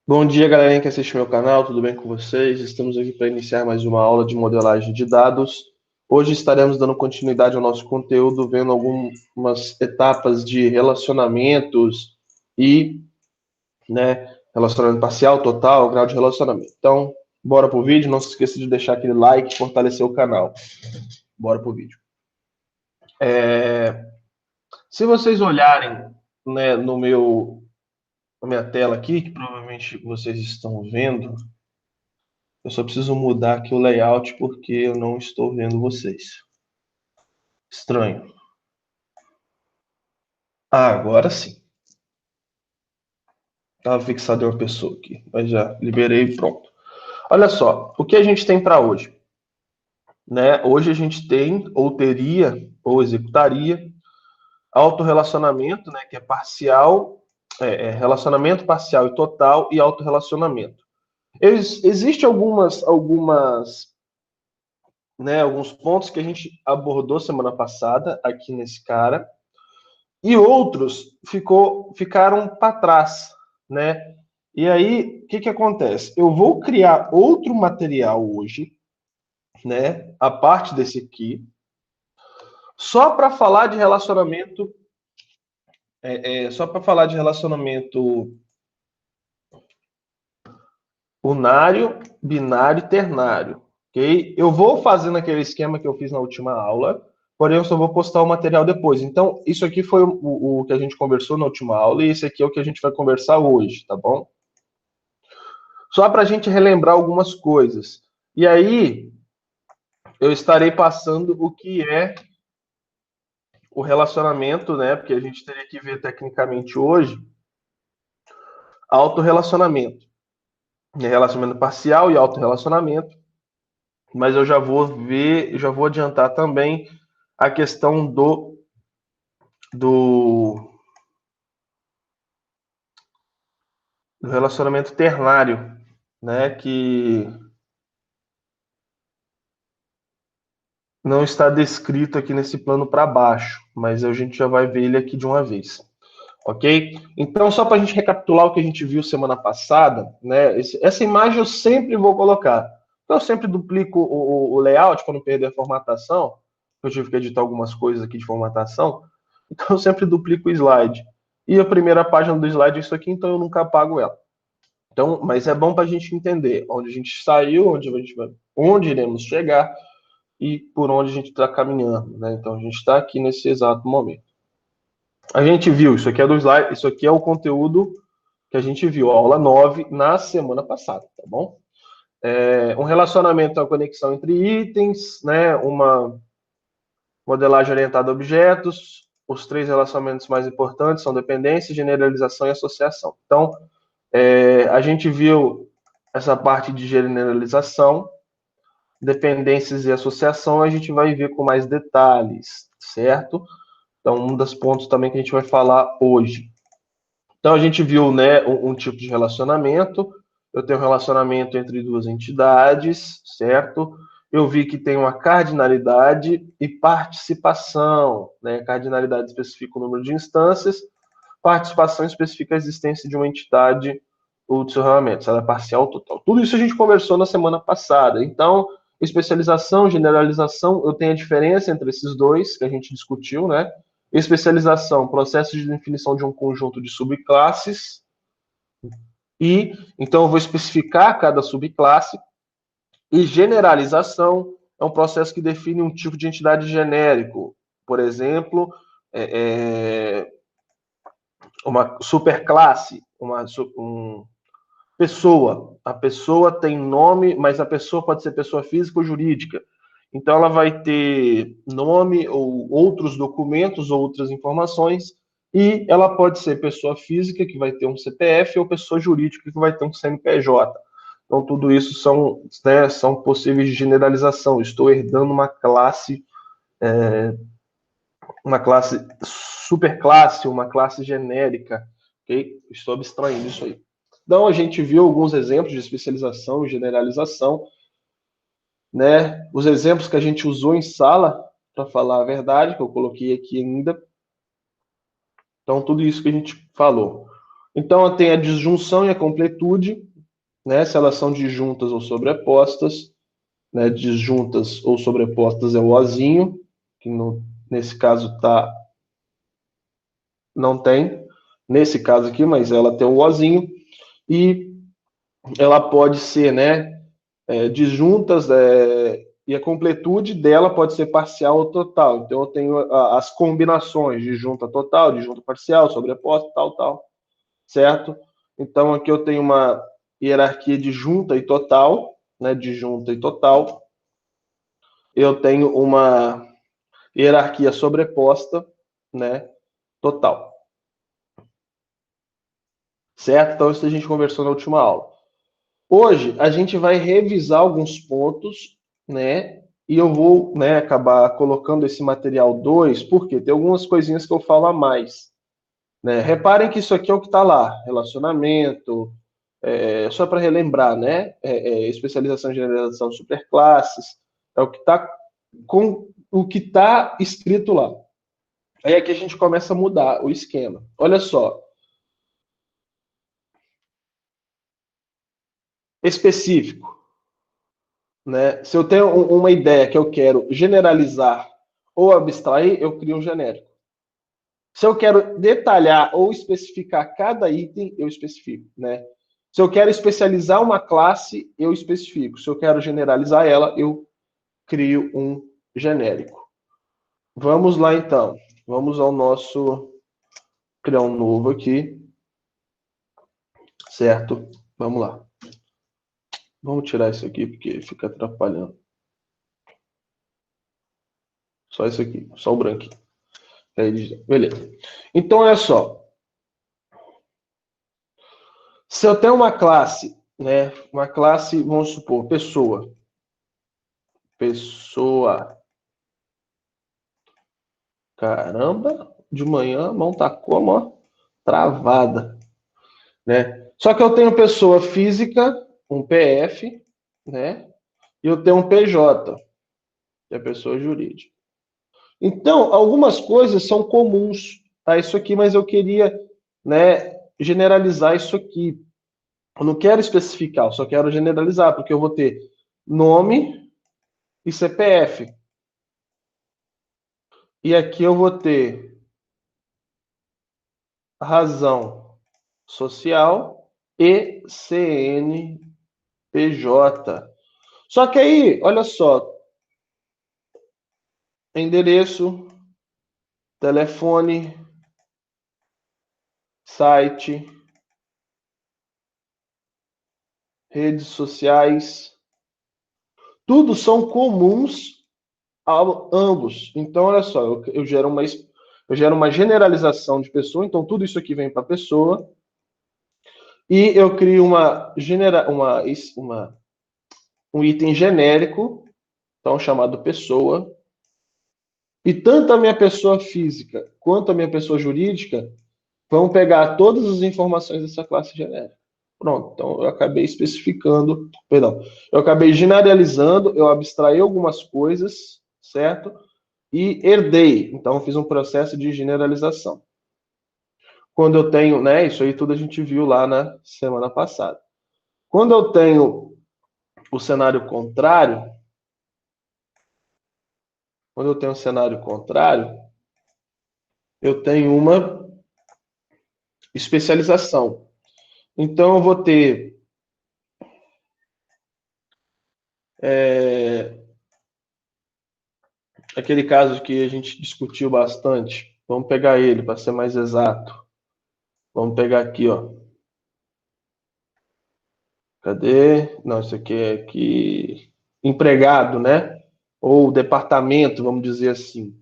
Bom dia, galerinha que assiste meu canal, tudo bem com vocês? Estamos aqui para iniciar mais uma aula de modelagem de dados. Hoje estaremos dando continuidade ao nosso conteúdo, vendo algumas etapas de relacionamentos e, relacionamento parcial, total, grau de relacionamento. Então, bora pro vídeo, não se esqueça de deixar aquele like e fortalecer o canal. Bora pro vídeo. Se vocês olharem, na minha tela aqui, que provavelmente vocês estão vendo, eu só preciso mudar aqui o layout porque eu não estou vendo vocês. Estranho. Agora sim. Estava fixado em uma pessoa aqui, mas já liberei e pronto. Olha só, o que a gente tem para hoje? Hoje a gente tem, ou teria, ou executaria, autorrelacionamento, que é parcial, relacionamento parcial e total e autorrelacionamento. Existem alguns pontos que a gente abordou semana passada aqui nesse cara, e outros ficaram para trás, né? E aí, o que acontece? Eu vou criar outro material hoje, né? A parte desse aqui, só para falar de relacionamento, só para falar de relacionamento unário, binário e ternário, ok? Eu vou fazendo aquele esquema que eu fiz na última aula, porém eu só vou postar o material depois. Então, isso aqui foi o que a gente conversou na última aula e esse aqui é o que a gente vai conversar hoje, tá bom? Só para a gente relembrar algumas coisas. E aí, eu estarei passando o que é o relacionamento, né? Porque a gente teria que ver tecnicamente hoje autorrelacionamento. Relacionamento parcial e autorrelacionamento. Mas eu já vou ver, já vou adiantar também a questão do, do relacionamento ternário, né? Que não está descrito aqui nesse plano para baixo, mas a gente já vai ver ele aqui de uma vez. Ok? Então, só para a gente recapitular o que a gente viu semana passada, né? Essa imagem eu sempre vou colocar. Então, eu sempre duplico o layout para não perder a formatação. Eu tive que editar algumas coisas aqui de formatação. Então, eu sempre duplico o slide. E a primeira página do slide é isso aqui, então eu nunca apago ela. Então, mas é bom para a gente entender onde a gente saiu, onde iremos chegar e por onde a gente está caminhando, né? Então, a gente está aqui nesse exato momento. A gente viu, isso aqui é do slide, isso aqui é o conteúdo que a gente viu, a aula 9, na semana passada, tá bom? Um relacionamento, a conexão entre itens, né? Uma modelagem orientada a objetos, os três relacionamentos mais importantes são dependência, generalização e associação. Então, a gente viu essa parte de generalização, dependências e associação, a gente vai ver com mais detalhes, certo? Então, um dos pontos também que a gente vai falar hoje. Então, a gente viu, né, um tipo de relacionamento. Eu tenho um relacionamento entre duas entidades, certo? Eu vi que tem uma cardinalidade e participação, né? Cardinalidade especifica o número de instâncias, participação especifica a existência de uma entidade ou do seu relacionamento, se ela é parcial ou total. Tudo isso a gente conversou na semana passada. Então, especialização, generalização, eu tenho a diferença entre esses dois que a gente discutiu, né? Especialização, processo de definição de um conjunto de subclasses. E então eu vou especificar cada subclasse. E generalização é um processo que define um tipo de entidade genérico. Por exemplo, uma superclasse, pessoa. A pessoa tem nome, mas a pessoa pode ser pessoa física ou jurídica. Então, ela vai ter nome ou outros documentos, ou outras informações, e ela pode ser pessoa física, que vai ter um CPF, ou pessoa jurídica, que vai ter um CNPJ. Então, tudo isso são possíveis de generalização. Estou herdando uma classe superclasse, uma classe genérica. Okay? Estou abstraindo isso aí. Então, a gente viu alguns exemplos de especialização e generalização, né? Os exemplos que a gente usou em sala, para falar a verdade, que eu coloquei aqui ainda. Então, tudo isso que a gente falou. Então, eu tenho a disjunção e a completude, né? Se elas são disjuntas ou sobrepostas, né? Disjuntas ou sobrepostas é o ozinho, que nesse caso tá, não tem, nesse caso aqui, mas ela tem o ozinho, e ela pode ser, né? Disjuntas, e a completude dela pode ser parcial ou total. Então, eu tenho as combinações de junta total, de junta parcial, sobreposta, tal, tal, certo? Então, aqui eu tenho uma hierarquia de junta e total, né? De junta e total. Eu tenho uma hierarquia sobreposta, né? Total, certo? Então, isso a gente conversou na última aula. Hoje a gente vai revisar alguns pontos, né? E eu vou, né, acabar colocando esse material 2, porque tem algumas coisinhas que eu falo a mais, né? Reparem que isso aqui é o que está lá, relacionamento, só para relembrar, né? Especialização e generalização de superclasses, é o que está com o que está escrito lá. Aí aqui a gente começa a mudar o esquema. Olha só, específico. Né? Se eu tenho uma ideia que eu quero generalizar ou abstrair, eu crio um genérico. Se eu quero detalhar ou especificar cada item, eu especifico. Né? Se eu quero especializar uma classe, eu especifico. Se eu quero generalizar ela, eu crio um genérico. Vamos lá, então. Vamos ao nosso... Criar um novo aqui. Certo? Vamos lá. Vamos tirar isso aqui, porque fica atrapalhando. Só isso aqui. Só o branco. Beleza. Então, olha só. Se eu tenho uma classe, né? Uma classe, vamos supor, pessoa. Pessoa. Caramba, de manhã a mão tá como, ó, travada, né? Só que eu tenho pessoa física, um PF, né? E eu tenho um PJ, que é pessoa jurídica. Então, algumas coisas são comuns a isso aqui, mas eu queria, né, generalizar isso aqui. Eu não quero especificar, eu só quero generalizar, porque eu vou ter nome e CPF. E aqui eu vou ter razão social e CNPJ. Só que aí, olha só, endereço, telefone, site, redes sociais, tudo são comuns a ambos. Então, olha só, eu gero uma generalização de pessoa, então tudo isso aqui vem para a pessoa, e eu crio um item genérico, então chamado pessoa, e tanto a minha pessoa física quanto a minha pessoa jurídica vão pegar todas as informações dessa classe genérica. Pronto, então eu acabei especificando, perdão, eu acabei generalizando, eu abstraí algumas coisas, certo? E herdei, então eu fiz um processo de generalização. Quando eu tenho, né, isso aí tudo a gente viu lá na semana passada. Quando eu tenho o cenário contrário, quando eu tenho um cenário contrário, eu tenho uma especialização. Então, eu vou ter aquele caso que a gente discutiu bastante. Vamos pegar ele para ser mais exato. Vamos pegar aqui, ó. Cadê? Não, isso aqui é aqui. Empregado, né? Ou departamento, vamos dizer assim.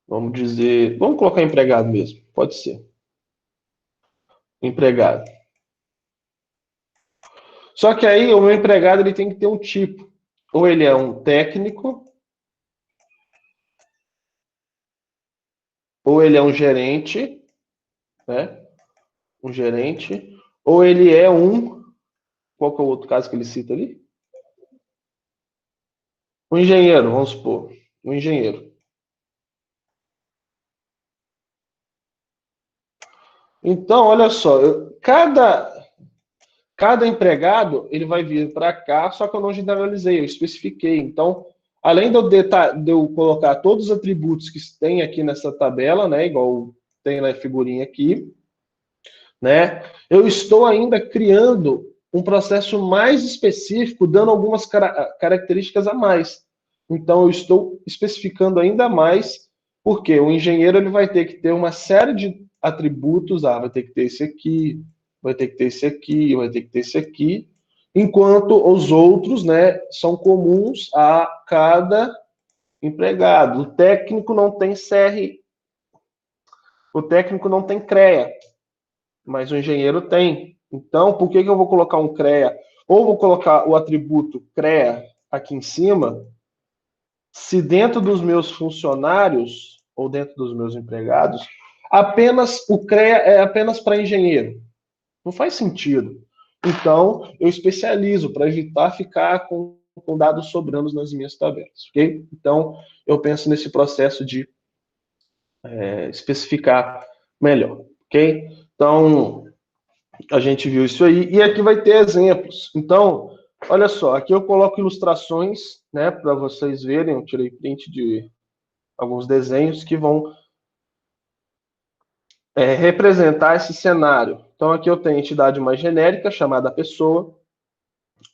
Vamos dizer. Vamos colocar empregado mesmo. Pode ser. Empregado. Só que aí o meu empregado ele tem que ter um tipo. Ou ele é um técnico, ou ele é um gerente, né? Um gerente, ou ele é um. Qual que é o outro caso que ele cita ali? Um engenheiro, vamos supor. Um engenheiro. Então, olha só, cada empregado ele vai vir para cá, só que eu não generalizei, eu especifiquei. Então, além de eu colocar todos os atributos que tem aqui nessa tabela, né, igual tem na figurinha aqui, né, eu estou ainda criando um processo mais específico, dando algumas características a mais. Então, eu estou especificando ainda mais, porque o engenheiro ele vai ter que ter uma série de atributos, vai ter que ter esse aqui, vai ter que ter esse aqui, vai ter que ter esse aqui, enquanto os outros, né, são comuns a cada empregado. O técnico não tem CR, o técnico não tem CREA, mas o engenheiro tem. Então, por que eu vou colocar um CREA? Ou vou colocar o atributo CREA aqui em cima, se dentro dos meus funcionários ou dentro dos meus empregados, apenas o CREA é apenas para engenheiro. Não faz sentido. Então, eu especializo para evitar ficar com dados sobrando nas minhas tabelas, ok? Então, eu penso nesse processo de especificar melhor, ok? Então, a gente viu isso aí. E aqui vai ter exemplos. Então, olha só, aqui eu coloco ilustrações, né, para vocês verem. Eu tirei print de alguns desenhos que vão representar esse cenário. Então, aqui eu tenho a entidade mais genérica, chamada pessoa,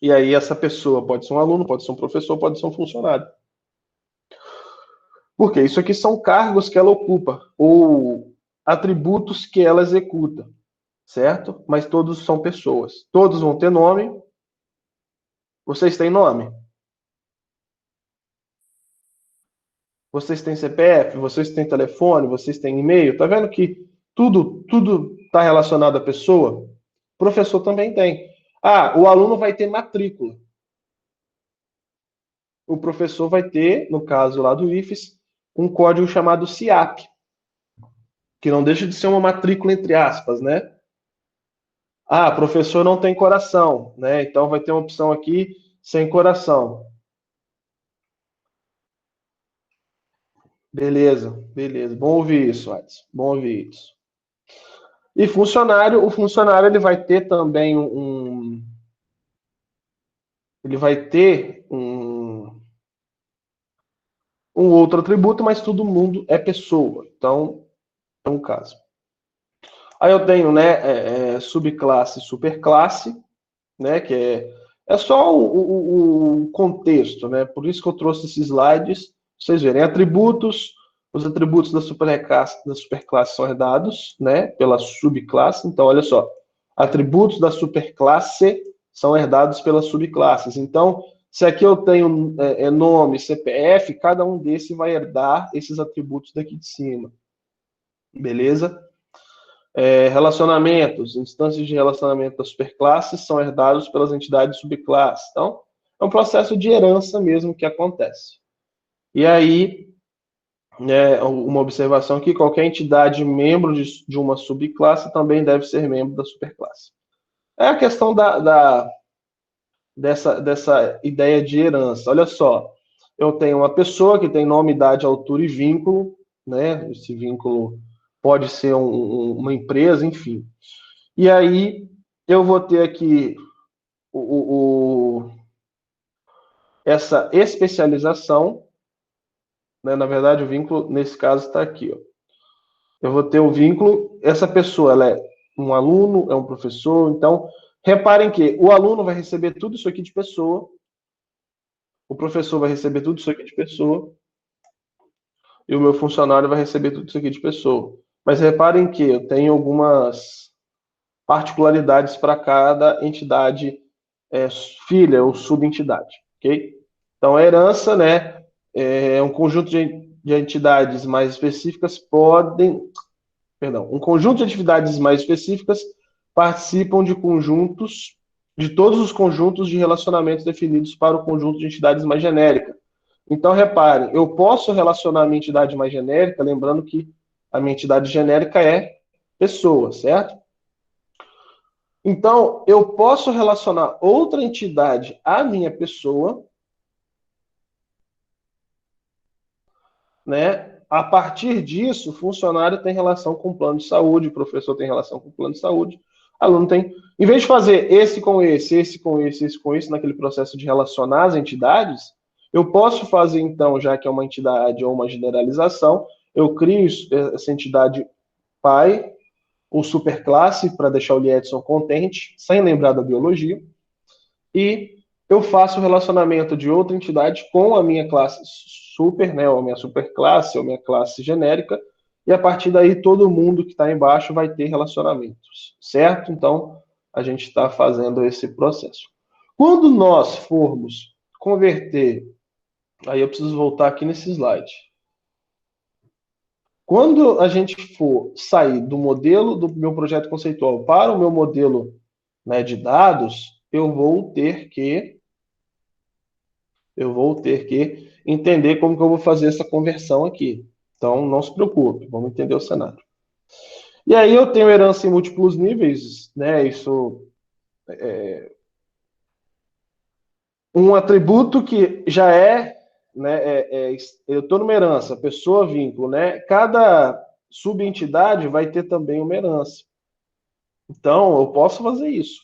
e aí essa pessoa pode ser um aluno, pode ser um professor, pode ser um funcionário. Porque isso aqui são cargos que ela ocupa, ou atributos que ela executa, certo? Mas todos são pessoas. Todos vão ter nome. Vocês têm nome? Vocês têm CPF? Vocês têm telefone? Vocês têm e-mail? Tá vendo que tudo está relacionado à pessoa? O professor também tem. Ah, o aluno vai ter matrícula. O professor vai ter, no caso lá do IFES, um código chamado CIAP, que não deixa de ser uma matrícula entre aspas, né? Ah, professor não tem coração, né? Então vai ter uma opção aqui sem coração. Beleza, beleza. Bom ouvir isso, Adson. Bom ouvir isso. E funcionário, o funcionário ele vai ter também ele vai ter um outro atributo, mas todo mundo é pessoa. Então, é um caso. Aí eu tenho, né, subclasse, superclasse, né, que é só o contexto, né? Por isso que eu trouxe esses slides, pra vocês verem. Atributos, os atributos da superclasse são herdados, né, pela subclasse. Então, olha só, atributos da superclasse são herdados pelas subclasses. Então, se aqui eu tenho nome, CPF, cada um desses vai herdar esses atributos daqui de cima. Beleza? Relacionamentos, instâncias de relacionamento das superclasses são herdados pelas entidades subclasses. Então, é um processo de herança mesmo que acontece. E aí, uma observação aqui, qualquer entidade membro de uma subclasse também deve ser membro da superclasse. É a questão dessa ideia de herança. Olha só, eu tenho uma pessoa que tem nome, idade, altura e vínculo, né? Esse vínculo pode ser uma empresa, enfim. E aí eu vou ter aqui essa especialização, né? Na verdade, o vínculo, nesse caso, está aqui. Ó. Eu vou ter o vínculo, essa pessoa ela é um aluno, é um professor, então, reparem que o aluno vai receber tudo isso aqui de pessoa, o professor vai receber tudo isso aqui de pessoa, e o meu funcionário vai receber tudo isso aqui de pessoa. Mas reparem que eu tenho algumas particularidades para cada entidade filha ou subentidade, ok? Então, a herança, né, é um conjunto de entidades mais específicas um conjunto de atividades mais específicas participam de conjuntos, de todos os conjuntos de relacionamentos definidos para o conjunto de entidades mais genérica. Então, reparem, eu posso relacionar a minha entidade mais genérica, lembrando que a minha entidade genérica é pessoa, certo? Então, eu posso relacionar outra entidade à minha pessoa, né? a partir disso, o funcionário tem relação com o plano de saúde, o professor tem relação com o plano de saúde, o aluno tem. Em vez de fazer esse com esse com esse com esse, naquele processo de relacionar as entidades, eu posso fazer, então, já que é uma entidade ou uma generalização, eu crio essa entidade pai, ou superclasse, para deixar o Liedson contente, sem lembrar da biologia, e eu faço o relacionamento de outra entidade com a minha classe super, né, ou a minha superclasse, ou a minha classe genérica, e a partir daí todo mundo que está embaixo vai ter relacionamentos, certo? Então, a gente está fazendo esse processo. Quando nós formos converter, aí eu preciso voltar aqui nesse slide. Quando a gente for sair do modelo do meu projeto conceitual para o meu modelo, né, de dados, eu vou ter que entender como que eu vou fazer essa conversão aqui. Então, não se preocupe, vamos entender o cenário. E aí eu tenho herança em múltiplos níveis, né? Isso é um atributo que já né? Eu estou numa herança, pessoa, vínculo, né? Cada subentidade vai ter também uma herança. Então, eu posso fazer isso.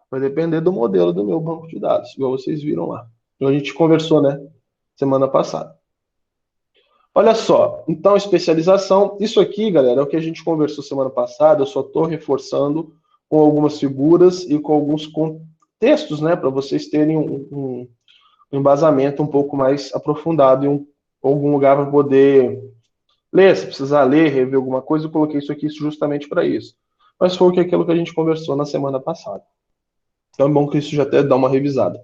Vai depender do modelo do meu banco de dados, igual vocês viram lá. Então, a gente conversou, né? Semana passada. Olha só, então especialização, isso aqui, galera, é o que a gente conversou semana passada, eu só estou reforçando com algumas figuras e com alguns contextos, né, para vocês terem um embasamento um pouco mais aprofundado em algum lugar para poder ler, se precisar ler, rever alguma coisa, eu coloquei isso aqui justamente para isso. Mas foi aquilo que a gente conversou na semana passada. Então é bom que isso já até dá uma revisada.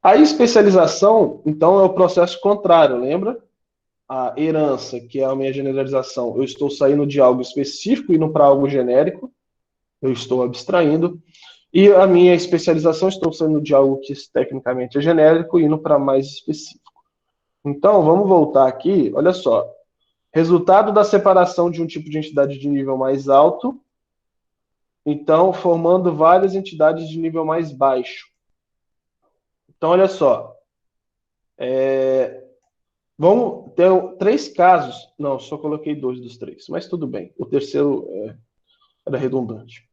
A especialização, então, é o processo contrário, lembra? A herança, que é a minha generalização, eu estou saindo de algo específico e indo para algo genérico, eu estou abstraindo. E a minha especialização, estou saindo de algo que tecnicamente é genérico e indo para mais específico. Então, vamos voltar aqui, olha só. Resultado da separação de um tipo de entidade de nível mais alto, então, formando várias entidades de nível mais baixo. Então, olha só. Vamos ter três casos. Não, só coloquei dois dos três, mas tudo bem. O terceiro era redundante.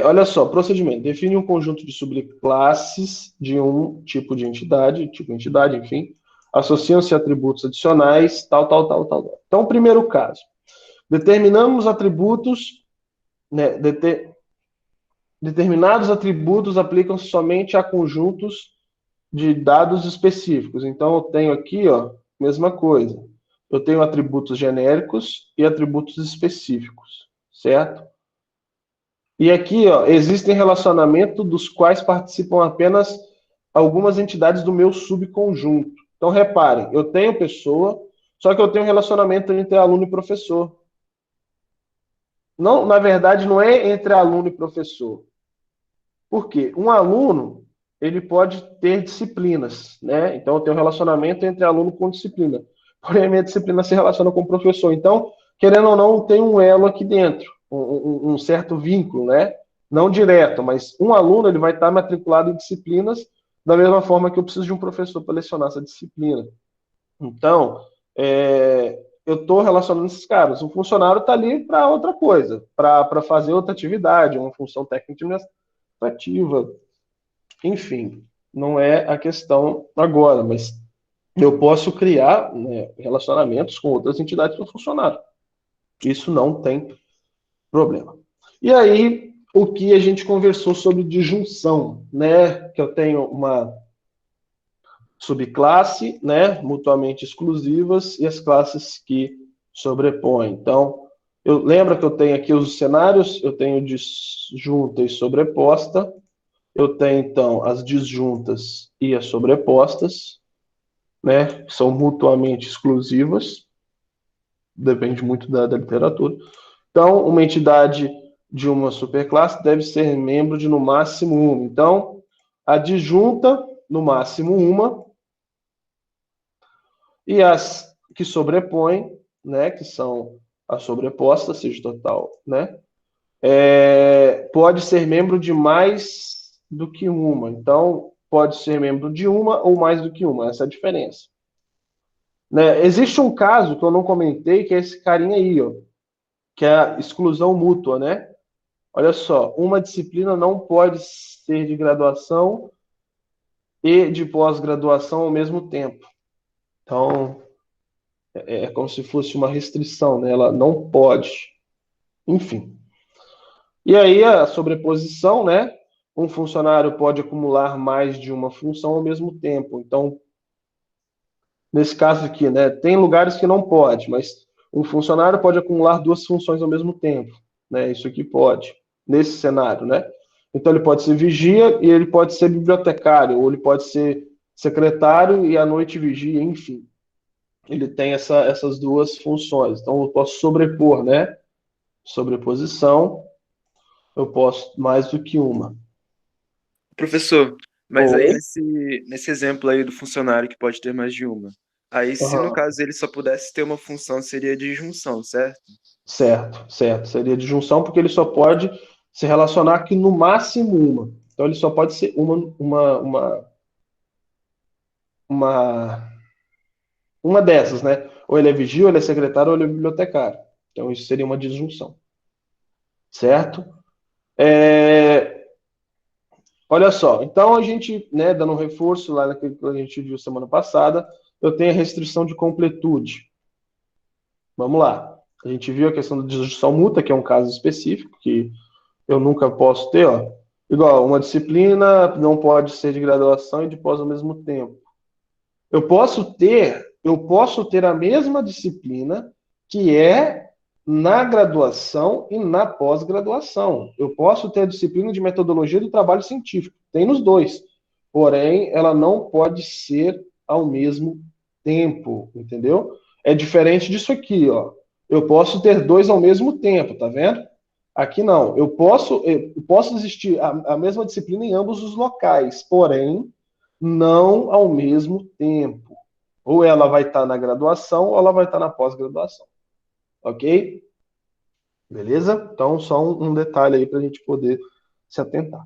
Olha só, procedimento. Define um conjunto de subclasses de um tipo de entidade, enfim. Associam-se atributos adicionais, tal, tal, tal, tal. Então, primeiro caso. Determinamos atributos, né, determinados atributos aplicam-se somente a conjuntos de dados específicos. Então, eu tenho aqui, ó, mesma coisa. Eu tenho atributos genéricos e atributos específicos, certo? E aqui, ó, existem relacionamentos dos quais participam apenas algumas entidades do meu subconjunto. Então, reparem, eu tenho pessoa, só que eu tenho um relacionamento entre aluno e professor. Não, na verdade, não é entre aluno e professor. Por quê? Um aluno, ele pode ter disciplinas, né? Então, eu tenho um relacionamento entre aluno com disciplina. Porém, a minha disciplina se relaciona com o professor. Então, querendo ou não, tem um elo aqui dentro, um certo vínculo, né? Não direto, mas um aluno ele vai estar matriculado em disciplinas da mesma forma que eu preciso de um professor para lecionar essa disciplina. Então, eu estou relacionando esses caras. O funcionário está ali para outra coisa, para fazer outra atividade, uma função técnica administrativa, enfim, não é a questão agora, mas eu posso criar, né, relacionamentos com outras entidades do funcionário. Isso não tem problema. E aí, o que a gente conversou sobre disjunção, né? Que eu tenho uma subclasse, né, mutuamente exclusivas, e as classes que sobrepõem. Então, lembra que eu tenho aqui os cenários, eu tenho disjunta e sobreposta, eu tenho, então, as disjuntas e as sobrepostas, né, que são mutuamente exclusivas, depende muito da literatura. Então, uma entidade de uma superclasse deve ser membro de no máximo uma. Então, a disjunta, no máximo uma, e as que sobrepõem, né, que são as sobrepostas, seja total, né, pode ser membro de mais do que uma. Então, pode ser membro de uma ou mais do que uma. Essa é a diferença. Né? Existe um caso que eu não comentei, que é esse carinha aí, ó, que é a exclusão mútua, né? Olha só, uma disciplina não pode ser de graduação e de pós-graduação ao mesmo tempo. Então, é como se fosse uma restrição, né? Ela não pode. Enfim. E aí a sobreposição, né? Um funcionário pode acumular mais de uma função ao mesmo tempo. Então, nesse caso aqui, né? Tem lugares que não pode, mas um funcionário pode acumular duas funções ao mesmo tempo, né? Isso aqui pode, nesse cenário, né? Então ele pode ser vigia e ele pode ser bibliotecário, ou ele pode ser secretário e à noite vigia, enfim. Ele tem essas duas funções. Então eu posso sobrepor, né? Sobreposição, eu posso mais do que uma. Professor, mas aí Oi? nesse exemplo aí do funcionário que pode ter mais de uma, aí se no Aham. caso ele só pudesse ter uma função, seria de junção, certo? Certo, certo. Seria disjunção porque ele só pode se relacionar aqui no máximo uma. Então ele só pode ser uma, uma dessas, né? Ou ele é vigia, ou ele é secretário, ou ele é bibliotecário. Então isso seria uma disjunção, certo? É, olha só, então a gente, né, dando um reforço lá naquilo que a gente viu semana passada, eu tenho a restrição de completude. Vamos lá. A gente viu a questão da disjunção mútua, que é um caso específico, que eu nunca posso ter, ó. Igual, uma disciplina não pode ser de graduação e de pós ao mesmo tempo. Eu posso ter a mesma disciplina que é na graduação e na pós-graduação. Eu posso ter a disciplina de metodologia do trabalho científico, tem nos dois. Porém, ela não pode ser ao mesmo tempo, entendeu? É diferente disso aqui, ó. Eu posso ter dois ao mesmo tempo, tá vendo? Aqui não. Eu posso existir a mesma disciplina em ambos os locais, porém, não ao mesmo tempo. Ou ela vai estar na graduação ou ela vai estar na pós-graduação. Ok? Beleza? Então, só um detalhe aí para a gente poder se atentar.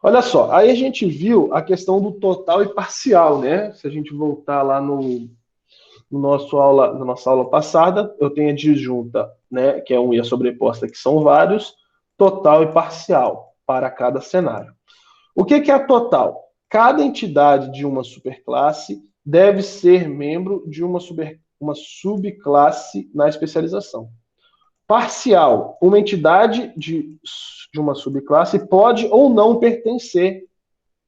Olha só, aí a gente viu a questão do total e parcial, né? Se a gente voltar lá na nossa aula passada, eu tenho a disjunta, né? Que é um e a sobreposta, que são vários, total e parcial para cada cenário. O que é a total? Cada entidade de uma superclasse deve ser membro de uma subclasse na especialização. Parcial, uma entidade de uma subclasse pode ou não pertencer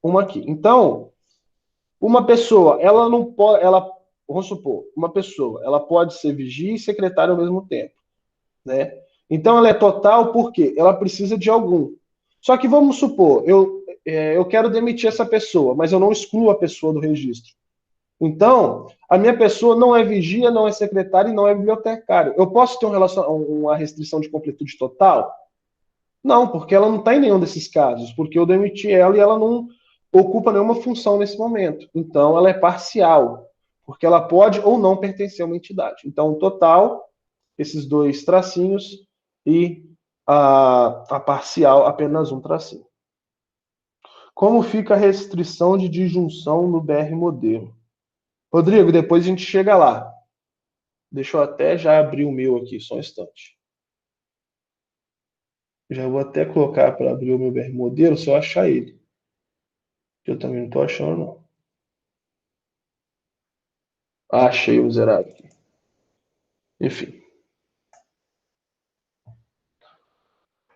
uma aqui. Então, uma pessoa, ela não pode, vamos supor, uma pessoa, ela pode ser vigia e secretária ao mesmo tempo, né? Então ela é total porque ela precisa de algum. Só que vamos supor, eu quero demitir essa pessoa, mas eu não excluo a pessoa do registro. Então, a minha pessoa não é vigia, não é secretária e não é bibliotecário. Eu posso ter uma restrição de completude total? Não, porque ela não está em nenhum desses casos, porque eu demiti ela e ela não ocupa nenhuma função nesse momento. Então, ela é parcial, porque ela pode ou não pertencer a uma entidade. Então, total, esses dois tracinhos, e a parcial, apenas um tracinho. Como fica a restrição de disjunção no BR modelo? Rodrigo, depois a gente chega lá. Deixa eu até já abrir o meu aqui, só um instante. Já vou até colocar para abrir o meu BR modelo, se eu achar ele. Que eu também não estou achando, não. Ah, achei o miserável. Enfim.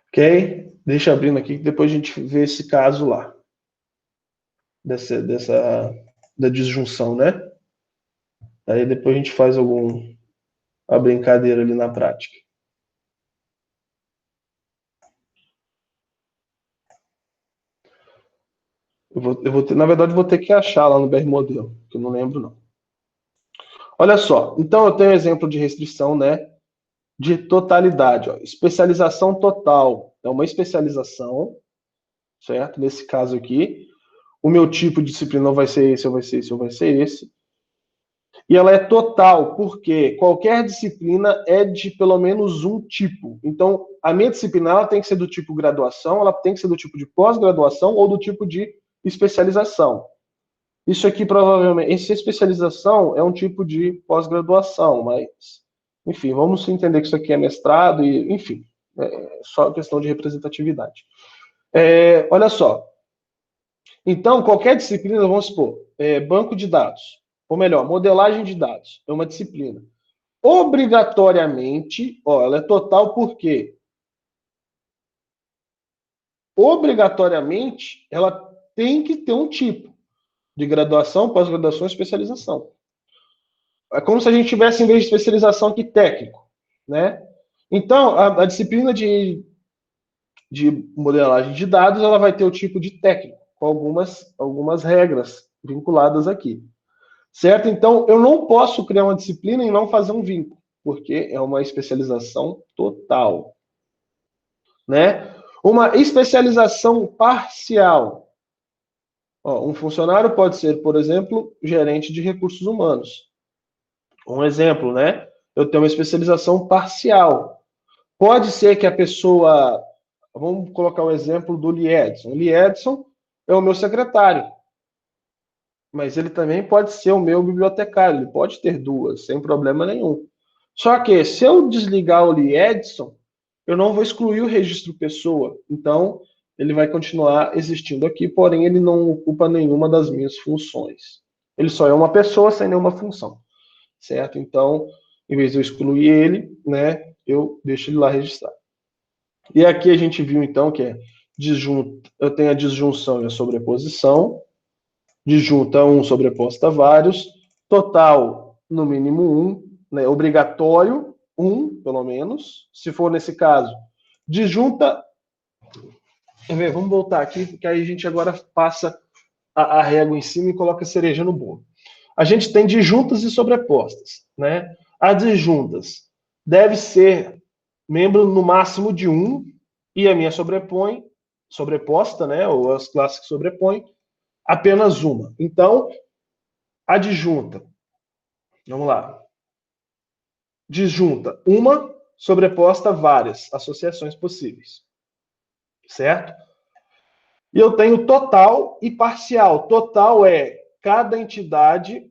Ok? Deixa abrindo aqui, que depois a gente vê esse caso lá. Da disjunção, né? Aí depois a gente faz a brincadeira ali na prática. Na verdade, eu vou ter que achar lá no BR Modelo, que eu não lembro, não. Olha só, então eu tenho um exemplo de restrição, né? De totalidade. Ó. Especialização total é uma especialização, certo? Nesse caso aqui, o meu tipo de disciplina não vai ser esse, ou vai ser esse, ou vai ser esse. E ela é total, porque qualquer disciplina é de pelo menos um tipo. Então, a minha disciplina ela tem que ser do tipo graduação, ela tem que ser do tipo de pós-graduação ou do tipo de especialização. Isso aqui provavelmente, essa especialização é um tipo de pós-graduação, mas, enfim, vamos entender que isso aqui é mestrado e, enfim, é só questão de representatividade. Olha só, então, qualquer disciplina, vamos supor, banco de dados, ou melhor, modelagem de dados, é uma disciplina. Obrigatoriamente, ó, ela é total por quê? Obrigatoriamente, ela tem que ter um tipo de graduação, pós-graduação e especialização. É como se a gente tivesse, em vez de especialização aqui, técnico, né? Então, a disciplina de modelagem de dados, ela vai ter o tipo de técnico, com algumas regras vinculadas aqui. Certo? Então, eu não posso criar uma disciplina e não fazer um vínculo, porque é uma especialização total, né? Uma especialização parcial. Ó, um funcionário pode ser, por exemplo, gerente de recursos humanos. Um exemplo, né? Eu tenho uma especialização parcial. Pode ser que a pessoa. Vamos colocar o exemplo do Liedson. O Liedson é o meu secretário, mas ele também pode ser o meu bibliotecário. Ele pode ter duas, sem problema nenhum. Só que, se eu desligar o Liedson, eu não vou excluir o registro pessoa. Então, ele vai continuar existindo aqui, porém, ele não ocupa nenhuma das minhas funções. Ele só é uma pessoa sem nenhuma função, certo? Então, em vez de eu excluir ele, né, eu deixo ele lá registrado. E aqui a gente viu, então, que é disjunta, eu tenho a disjunção e a sobreposição, disjunta um sobreposta a vários, total, no mínimo um, né, obrigatório, um, pelo menos, se for nesse caso. Disjunta, vamos voltar aqui, porque aí a gente agora passa a régua em cima e coloca a cereja no bolo. A gente tem disjuntas e sobrepostas, né? As disjuntas deve ser membro no máximo de um, e a minha sobreposta, né? Ou as classes que sobrepõem, apenas uma. Então, a disjunta, vamos lá. Disjunta, uma sobreposta a várias associações possíveis, certo? E eu tenho total e parcial. Total é cada entidade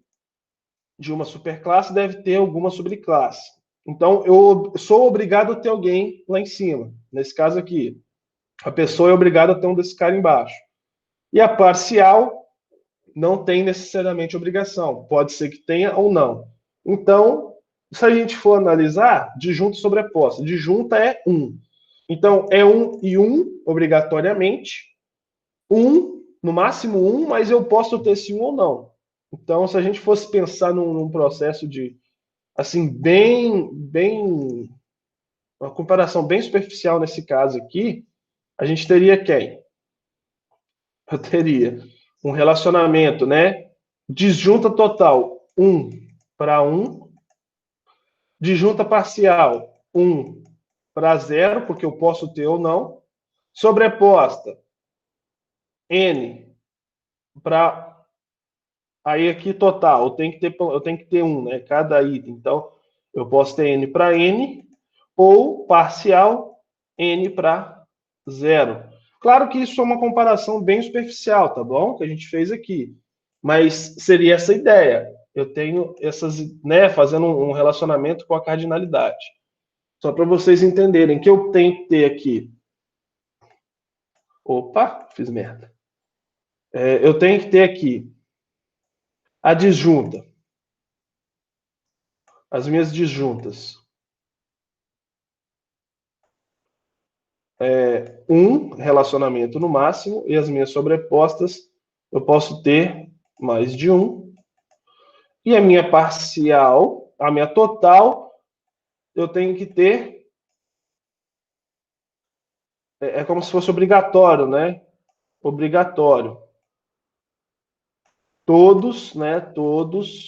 de uma superclasse deve ter alguma subclasse. Então, eu sou obrigado a ter alguém lá em cima. Nesse caso aqui, a pessoa é obrigada a ter um desse cara embaixo. E a parcial não tem necessariamente obrigação. Pode ser que tenha ou não. Então, se a gente for analisar, disjunta e sobreposta. Disjunta é um. Então, é um e um, obrigatoriamente. Um, no máximo um, mas eu posso ter esse um ou não. Então, se a gente fosse pensar num processo de, assim, uma comparação bem superficial nesse caso aqui, a gente teria quem? Eu teria um relacionamento, né? Disjunta total, 1 para 1. Disjunta parcial, 1 para 0, porque eu posso ter ou não. Sobreposta, N para... Aí aqui total, eu tenho que ter 1, né? Cada item. Então, eu posso ter N para N, ou parcial, N para 0. Claro que isso é uma comparação bem superficial, tá bom? Que a gente fez aqui. Mas seria essa ideia. Eu tenho essas, né, fazendo um relacionamento com a cardinalidade. Só para vocês entenderem que eu tenho que ter aqui. Opa, fiz merda. Eu tenho que ter aqui a disjunta. As minhas disjuntas. Um relacionamento no máximo, e as minhas sobrepostas eu posso ter mais de um. E a minha parcial, a minha total, eu tenho que ter. É como se fosse obrigatório, né? Obrigatório. Todos, né? Todos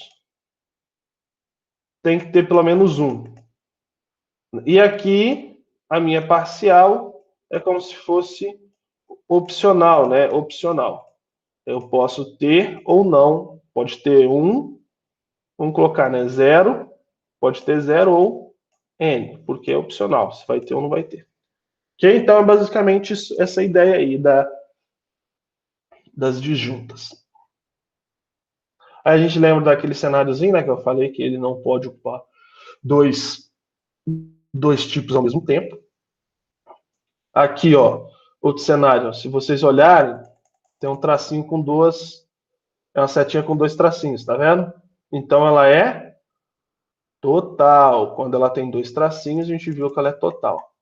tem que ter pelo menos um. E aqui, a minha parcial é como se fosse opcional, né? Opcional. Eu posso ter ou não. Pode ter um, vamos colocar, né? Zero, pode ter zero ou N, porque é opcional. Se vai ter ou não vai ter. Ok? Então, é basicamente essa ideia aí das disjuntas. Aí a gente lembra daquele cenáriozinho, né, que eu falei que ele não pode ocupar dois, dois tipos ao mesmo tempo. Aqui, ó, outro cenário. Se vocês olharem, tem um tracinho com duas, é uma setinha com dois tracinhos, tá vendo? Então ela é total. Quando ela tem dois tracinhos, a gente viu que ela é total.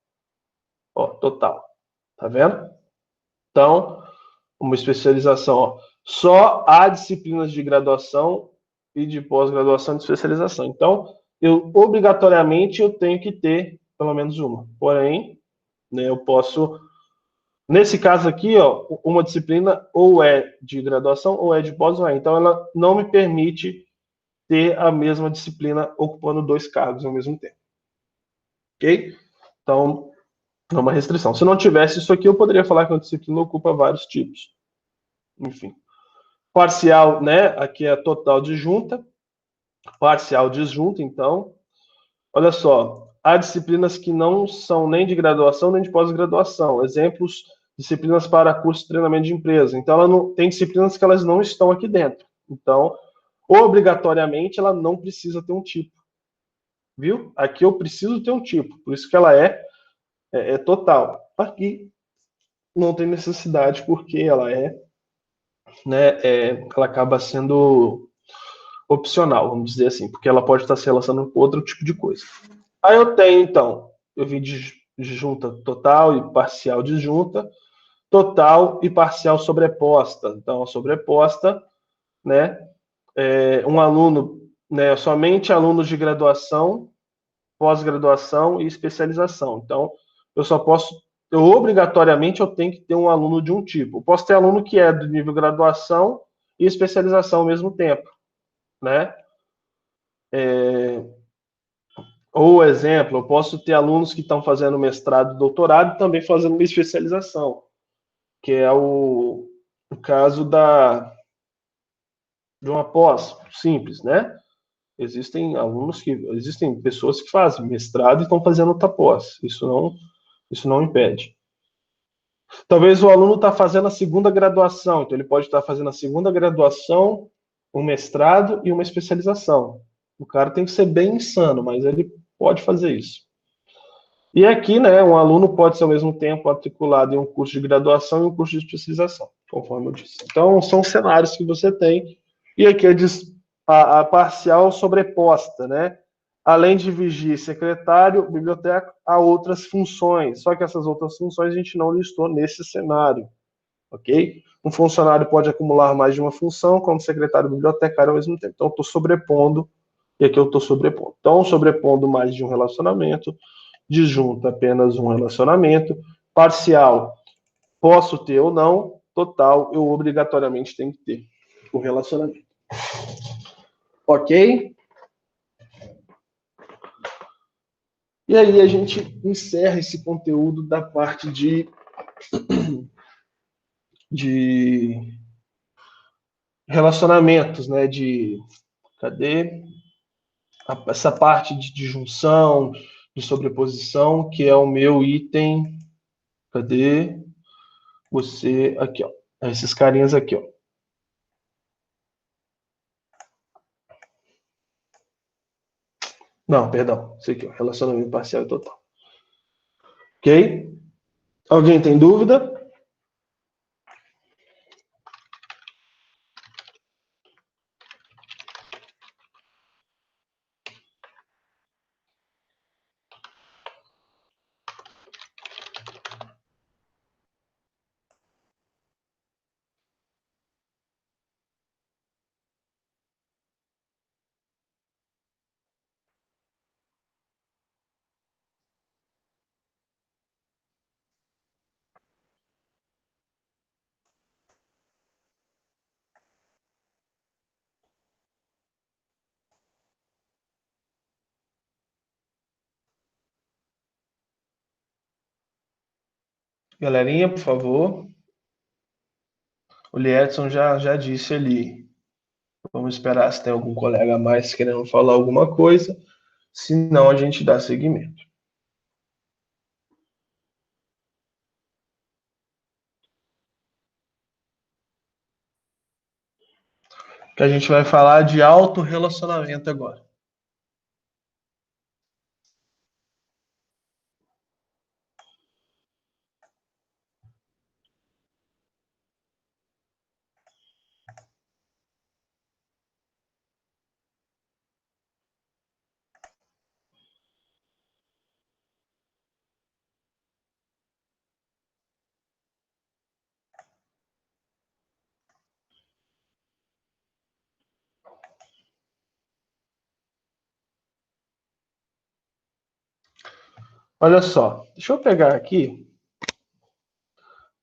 Ó, total. Tá vendo? Então, uma especialização, ó. Só há disciplinas de graduação e de pós-graduação de especialização. Então, obrigatoriamente eu tenho que ter pelo menos uma. Porém, né, eu posso, nesse caso aqui, ó, uma disciplina ou é de graduação ou é de pós, ou é. Então, ela não me permite ter a mesma disciplina ocupando dois cargos ao mesmo tempo. Ok? Então, é uma restrição. Se não tivesse isso aqui, eu poderia falar que uma disciplina ocupa vários tipos. Enfim. Parcial, né? Aqui é total disjunta. Parcial disjunta, então. Olha só, há disciplinas que não são nem de graduação nem de pós-graduação. Exemplos, disciplinas para curso de treinamento de empresa. Então, ela não, tem disciplinas que elas não estão aqui dentro. Então, obrigatoriamente, ela não precisa ter um tipo. Viu? Aqui eu preciso ter um tipo. Por isso que ela é total. Aqui não tem necessidade, porque ela ela acaba sendo opcional, vamos dizer assim, porque ela pode estar se relacionando com outro tipo de coisa. Aí eu tenho, então, eu vi disjunta total e parcial disjunta, total e parcial sobreposta. Então, a sobreposta, né, um aluno, né, somente alunos de graduação, pós-graduação e especialização. Então, obrigatoriamente eu tenho que ter um aluno de um tipo. Eu posso ter aluno que é do nível graduação e especialização ao mesmo tempo, né? Ou, exemplo, eu posso ter alunos que estão fazendo mestrado e doutorado e também fazendo uma especialização, que é o caso de uma pós simples, né? Existem pessoas que fazem mestrado e estão fazendo outra pós. Isso não impede. Talvez o aluno está fazendo a segunda graduação, então ele pode estar fazendo a segunda graduação, um mestrado e uma especialização. O cara tem que ser bem insano, mas ele pode fazer isso. E aqui, né, um aluno pode ser ao mesmo tempo matriculado em um curso de graduação e um curso de especialização, conforme eu disse. Então, são cenários que você tem. E aqui a parcial sobreposta, né? Além de vigia e secretário, biblioteca, há outras funções. Só que essas outras funções a gente não listou nesse cenário, ok? Um funcionário pode acumular mais de uma função, como secretário e bibliotecário ao mesmo tempo. Então, eu estou sobrepondo, e aqui eu estou sobrepondo. Então, sobrepondo mais de um relacionamento, disjunta apenas um relacionamento, parcial posso ter ou não, total eu obrigatoriamente tenho que ter o relacionamento. Ok? E aí a gente encerra esse conteúdo da parte de relacionamentos, né? Cadê? Essa parte de junção, de sobreposição, que é o meu item. Cadê? Você, aqui, ó. Esses carinhas aqui, ó. Não, perdão. Isso aqui, ó. Relacionamento parcial e total. Ok? Alguém tem dúvida? Galerinha, por favor. O Liedson já disse ali. Vamos esperar se tem algum colega a mais querendo falar alguma coisa. Se não, a gente dá seguimento. Que a gente vai falar de autorrelacionamento agora. Olha só, deixa eu pegar aqui.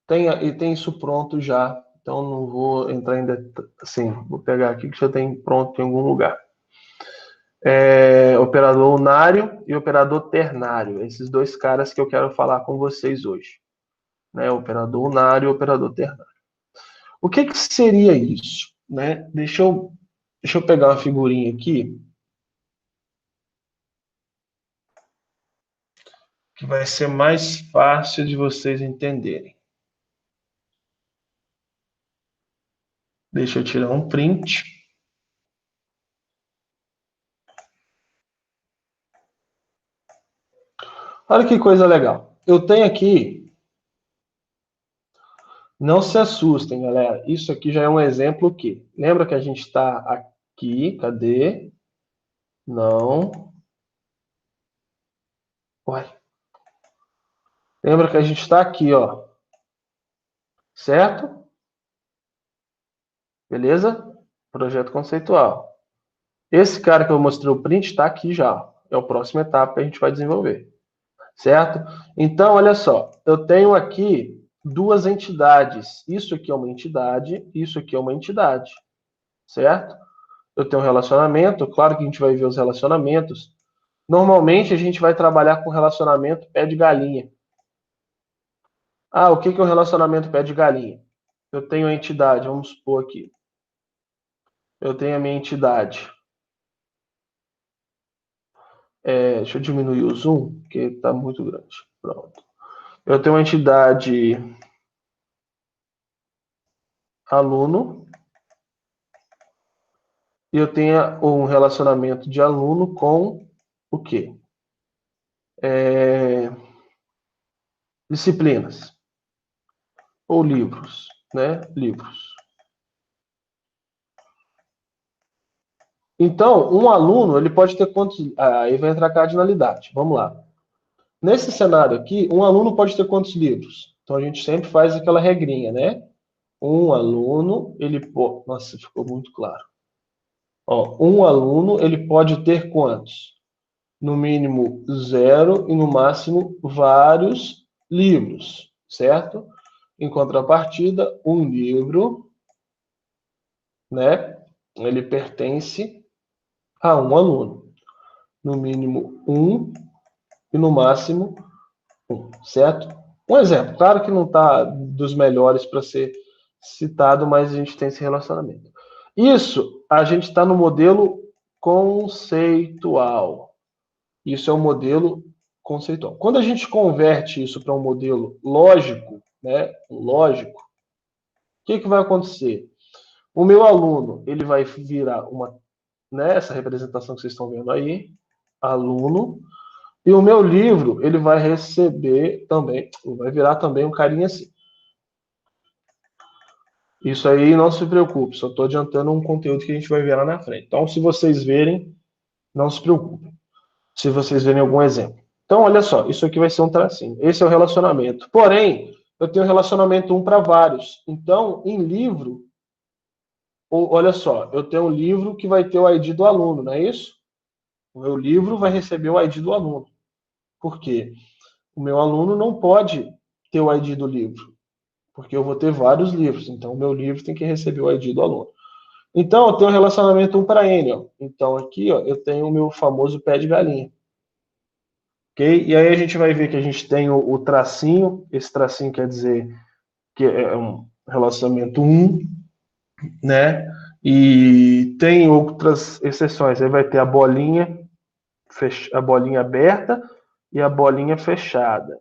Tem isso pronto já, então não vou entrar em detalhes. Assim, vou pegar aqui que já tem pronto em algum lugar. Operador unário e operador ternário. Esses dois caras que eu quero falar com vocês hoje. Né? Operador unário e operador ternário. O que seria isso? Né? Deixa eu pegar uma figurinha aqui. Que vai ser mais fácil de vocês entenderem. Deixa eu tirar um print. Olha que coisa legal. Eu tenho aqui. Não se assustem, galera. Isso aqui já é um exemplo que. Lembra que a gente está aqui? Cadê? Não. Ué. Lembra que a gente está aqui, ó. Certo? Beleza? Projeto conceitual. Esse cara que eu mostrei o print está aqui já. É a próxima etapa que a gente vai desenvolver. Certo? Então, olha só. Eu tenho aqui duas entidades. Isso aqui é uma entidade, isso aqui é uma entidade. Certo? Eu tenho um relacionamento. Claro que a gente vai ver os relacionamentos. Normalmente, a gente vai trabalhar com relacionamento pé de galinha. Ah, o que é um relacionamento pé de galinha? Eu tenho a entidade, vamos supor aqui. Eu tenho a minha entidade. Deixa eu diminuir o zoom, porque está muito grande. Pronto. Eu tenho uma entidade aluno. E eu tenho um relacionamento de aluno com o quê? Disciplinas. Ou livros, né? Livros. Então, um aluno, ele pode ter quantos... Aí vai entrar a cardinalidade. Vamos lá. Nesse cenário aqui, um aluno pode ter quantos livros? Então, a gente sempre faz aquela regrinha, né? Um aluno, ele pode... Nossa, ficou muito claro. Ó, um aluno, ele pode ter quantos? No mínimo 0 e no máximo vários livros, certo? Em contrapartida, um livro, né? Ele pertence a um aluno. No mínimo um e no máximo um, certo? Um exemplo, claro que não está dos melhores para ser citado, mas a gente tem esse relacionamento. Isso, a gente está no modelo conceitual. Isso é um modelo conceitual. Quando a gente converte isso para um modelo lógico, né, lógico, o que vai acontecer? O meu aluno, ele vai virar uma, né, essa representação que vocês estão vendo aí, aluno, e o meu livro, ele vai receber também, vai virar também um carinha assim. Isso aí, não se preocupe, só estou adiantando um conteúdo que a gente vai ver lá na frente. Então, se vocês verem, não se preocupem. Se vocês verem algum exemplo. Então, olha só, isso aqui vai ser um tracinho. Esse é o relacionamento. Porém, eu tenho um relacionamento um para vários. Então, em livro, olha só, eu tenho um livro que vai ter o ID do aluno, não é isso? O meu livro vai receber o ID do aluno. Por quê? O meu aluno não pode ter o ID do livro, porque eu vou ter vários livros. Então, o meu livro tem que receber o ID do aluno. Então, eu tenho um relacionamento 1 para N. Ó. Então, aqui ó, eu tenho o meu famoso pé de galinha. Okay? E aí a gente vai ver que a gente tem o tracinho. Esse tracinho quer dizer que é um relacionamento 1, né? E tem outras exceções. Aí vai ter a bolinha aberta e a bolinha fechada.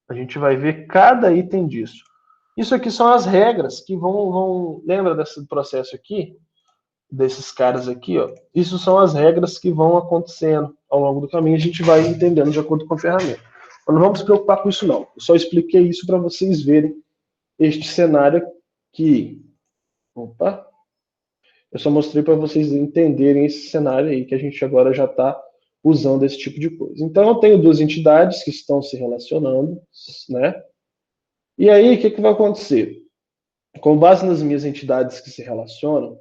A gente vai ver cada item disso. Isso aqui são as regras que vão... Lembra desse processo aqui? desses caras aqui, ó, isso são as regras que vão acontecendo ao longo do caminho, a gente vai entendendo de acordo com a ferramenta. Mas não vamos se preocupar com isso, não. Eu só expliquei isso para vocês verem este cenário aqui. Opa! Eu só mostrei para vocês entenderem esse cenário aí, que a gente agora já está usando esse tipo de coisa. Então, eu tenho duas entidades que estão se relacionando, né? E aí, o que vai acontecer? Com base nas minhas entidades que se relacionam,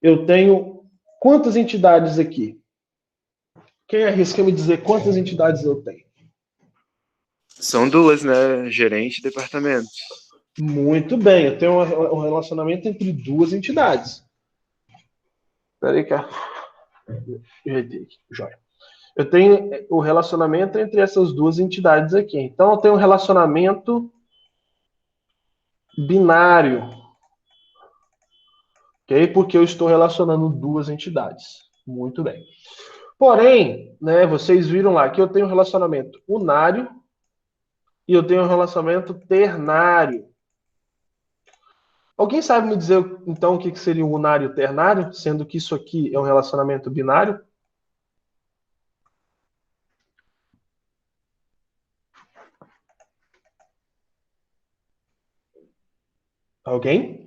eu tenho quantas entidades aqui? Quem arrisca me dizer quantas entidades eu tenho? São duas, né? Gerente e departamento. Muito bem, eu tenho um relacionamento entre duas entidades. Espera aí, cara. Ajeitei aqui, joia. Eu tenho o relacionamento entre essas duas entidades aqui. Então, eu tenho um relacionamento binário. Ok? Porque eu estou relacionando duas entidades. Muito bem. Porém, né, vocês viram lá que eu tenho um relacionamento unário e eu tenho um relacionamento ternário. Alguém sabe me dizer, então, o que seria o unário e o ternário, sendo que isso aqui é um relacionamento binário? Alguém?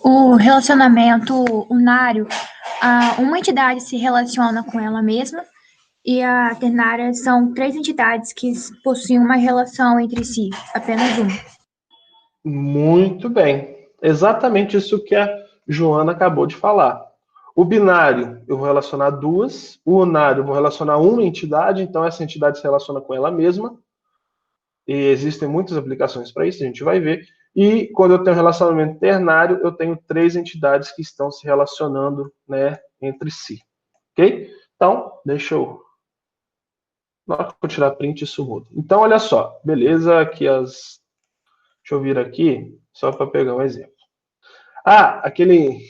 O relacionamento unário, uma entidade se relaciona com ela mesma e a ternária são três entidades que possuem uma relação entre si, apenas uma. Muito bem. Exatamente isso que a Joana acabou de falar. O binário, eu vou relacionar duas. O unário, eu vou relacionar uma entidade. Então, essa entidade se relaciona com ela mesma. E existem muitas aplicações para isso, a gente vai ver. E quando eu tenho um relacionamento ternário, eu tenho três entidades que estão se relacionando, né, entre si. Ok? Então, deixa eu... Na hora que eu tirar print, isso muda. Então, olha só. Beleza, aqui as... Deixa eu vir aqui, só para pegar um exemplo. Aquele...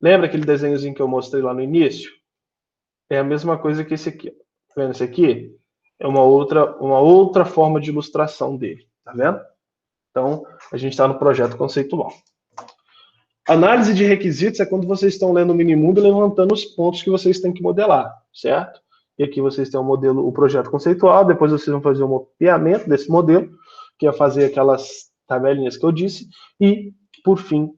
Lembra aquele desenhozinho que eu mostrei lá no início? É a mesma coisa que esse aqui. Tá vendo esse aqui? É uma outra forma de ilustração dele. Tá vendo? Então, a gente está no projeto conceitual. Análise de requisitos é quando vocês estão lendo o Minimundo e levantando os pontos que vocês têm que modelar, certo? E aqui vocês têm o modelo, o projeto conceitual, depois vocês vão fazer um mapeamento desse modelo, que é fazer aquelas tabelinhas que eu disse, e, por fim,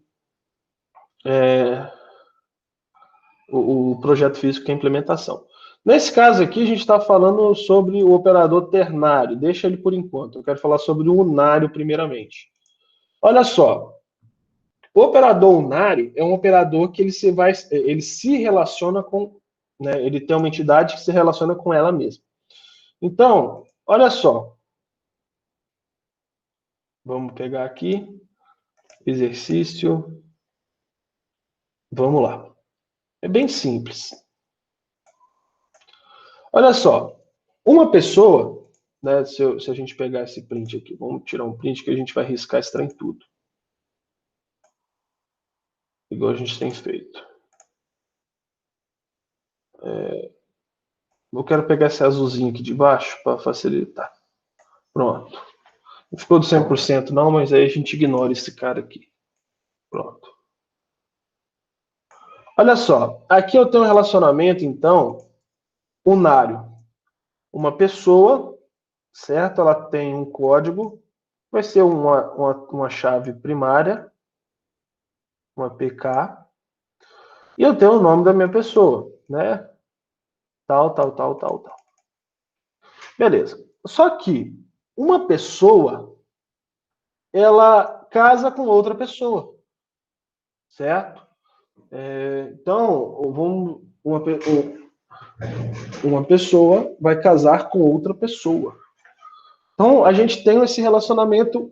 o projeto físico, que é a implementação. Nesse caso aqui, a gente está falando sobre o operador ternário. Deixa ele por enquanto. Eu quero falar sobre o unário primeiramente. Olha só. O operador unário é um operador que ele se relaciona com... Né, ele tem uma entidade que se relaciona com ela mesma. Então, olha só. Vamos pegar aqui. Exercício. Vamos lá. É bem simples. Olha só, uma pessoa, né, se a gente pegar esse print aqui, vamos tirar um print que a gente vai riscar esse trem tudo. Igual a gente tem feito. Eu quero pegar esse azulzinho aqui de baixo para facilitar. Pronto. Não ficou do 100% não, mas aí a gente ignora esse cara aqui. Pronto. Olha só, aqui eu tenho um relacionamento, então, unário. Uma pessoa, certo? Ela tem um código, vai ser uma chave primária, uma PK, e eu tenho o nome da minha pessoa, né? Tal. Beleza. Só que uma pessoa, ela casa com outra pessoa, certo? Então, uma pessoa vai casar com outra pessoa. Então, a gente tem esse relacionamento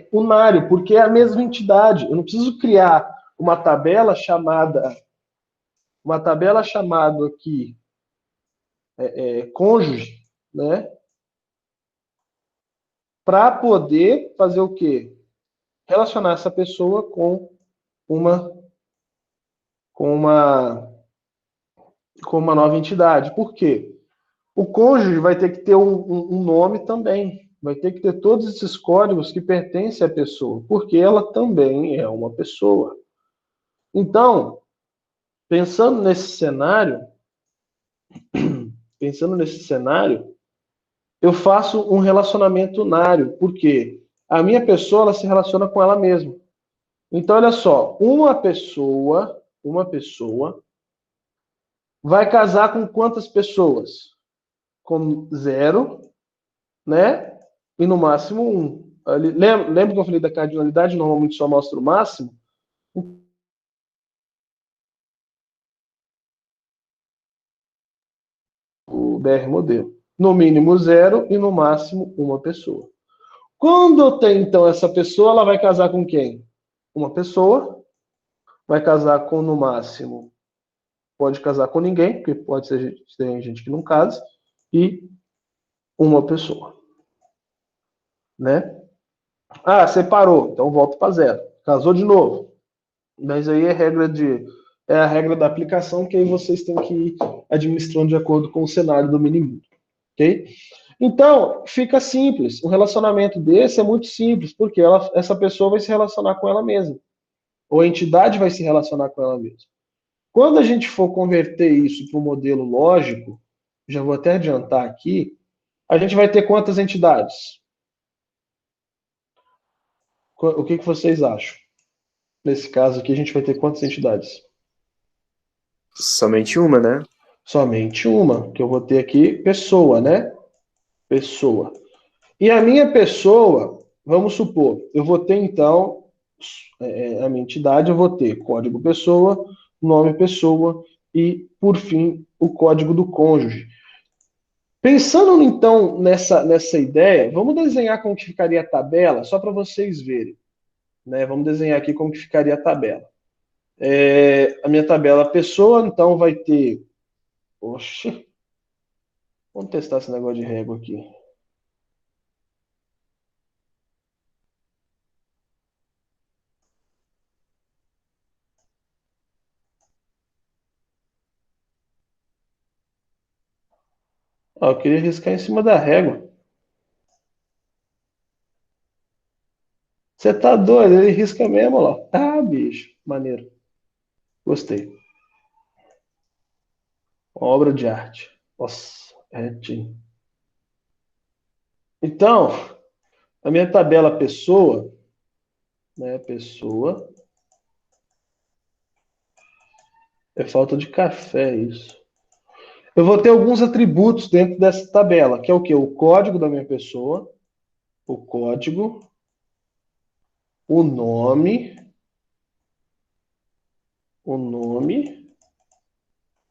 unário, porque é a mesma entidade. Eu não preciso criar uma tabela chamada aqui cônjuge, né? Para poder fazer o quê? Relacionar essa pessoa com uma nova entidade. Por quê? O cônjuge vai ter que ter um nome também. Vai ter que ter todos esses códigos que pertencem à pessoa, porque ela também é uma pessoa. Então, pensando nesse cenário, eu faço um relacionamento unário, porque a minha pessoa ela se relaciona com ela mesma. Então, olha só, uma pessoa vai casar com quantas pessoas? Com 0, né? E no máximo 1. Lembra que eu falei da cardinalidade? Normalmente só mostra o máximo. O BR modelo. No mínimo 0 e no máximo uma pessoa. Quando eu tenho, então, essa pessoa, ela vai casar com quem? Uma pessoa. Vai casar com, no máximo, pode casar com ninguém, porque pode ser tem gente que não casa, e uma pessoa. Né? Ah, separou, então volta para 0. Casou de novo. Mas aí é a regra da aplicação que aí vocês têm que ir administrando de acordo com o cenário do mini-mundo. Ok? Então, fica simples. Um relacionamento desse é muito simples, porque essa pessoa vai se relacionar com ela mesma. Ou a entidade vai se relacionar com ela mesma. Quando a gente for converter isso para um modelo lógico, já vou até adiantar aqui, a gente vai ter quantas entidades? O que vocês acham? Nesse caso aqui, a gente vai ter quantas entidades? Somente uma, né? Somente uma, que eu vou ter aqui, pessoa, né? Pessoa. E a minha pessoa, vamos supor, eu vou ter então, a minha entidade, eu vou ter código pessoa, nome pessoa e, por fim, o código do cônjuge. Pensando então nessa ideia, vamos desenhar como que ficaria a tabela, só para vocês verem. Né? Vamos desenhar aqui como que ficaria a tabela. A minha tabela pessoa, então, vai ter. Oxe, vamos testar esse negócio de régua aqui. Ó, eu queria riscar em cima da régua. Você tá doido? Ele risca mesmo, ó. Ah, bicho. Maneiro. Gostei. Obra de arte. Nossa, retinho. Então, a minha tabela pessoa, né? Pessoa. É falta de café, isso. Eu vou ter alguns atributos dentro dessa tabela, que é o quê? O código da minha pessoa, o código, o nome,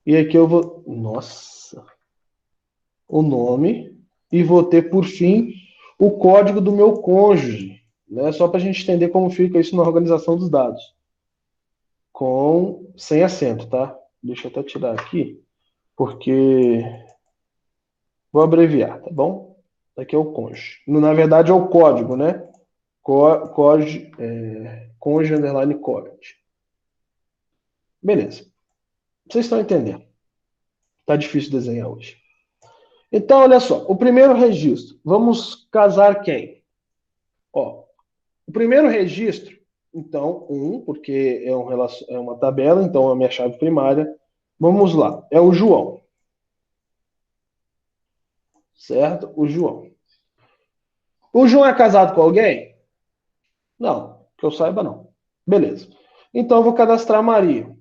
e aqui eu vou. Nossa! O nome, e vou ter, por fim, o código do meu cônjuge, né? Só para a gente entender como fica isso na organização dos dados. Sem acento, tá? Deixa eu até tirar aqui, porque vou abreviar, tá bom? Aqui é o cônjuge. Na verdade é o código, né? Cônjuge underline código. Beleza. Vocês estão entendendo. Tá difícil desenhar hoje. Então, olha só. O primeiro registro. Vamos casar quem? Ó, o primeiro registro, então, porque é uma tabela, então é a minha chave primária. Vamos lá. É o João. Certo? O João. O João é casado com alguém? Não. Que eu saiba, não. Beleza. Então, eu vou cadastrar a Maria.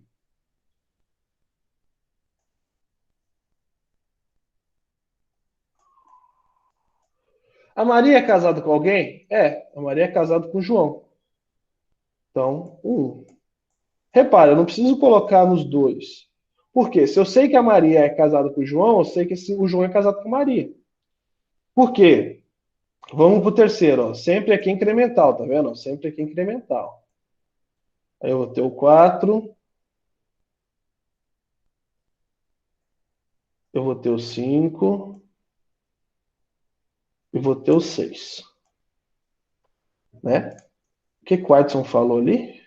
A Maria é casada com alguém? A Maria é casada com o João. Então, Repara, eu não preciso colocar nos dois. Por quê? Se eu sei que a Maria é casada com o João, eu sei que o João é casado com a Maria. Por quê? Vamos pro terceiro, ó. Sempre aqui incremental, tá vendo? Sempre aqui incremental. Aí eu vou ter o 4. Eu vou ter o 5. E vou ter o 6. Né? O que o Watson falou ali?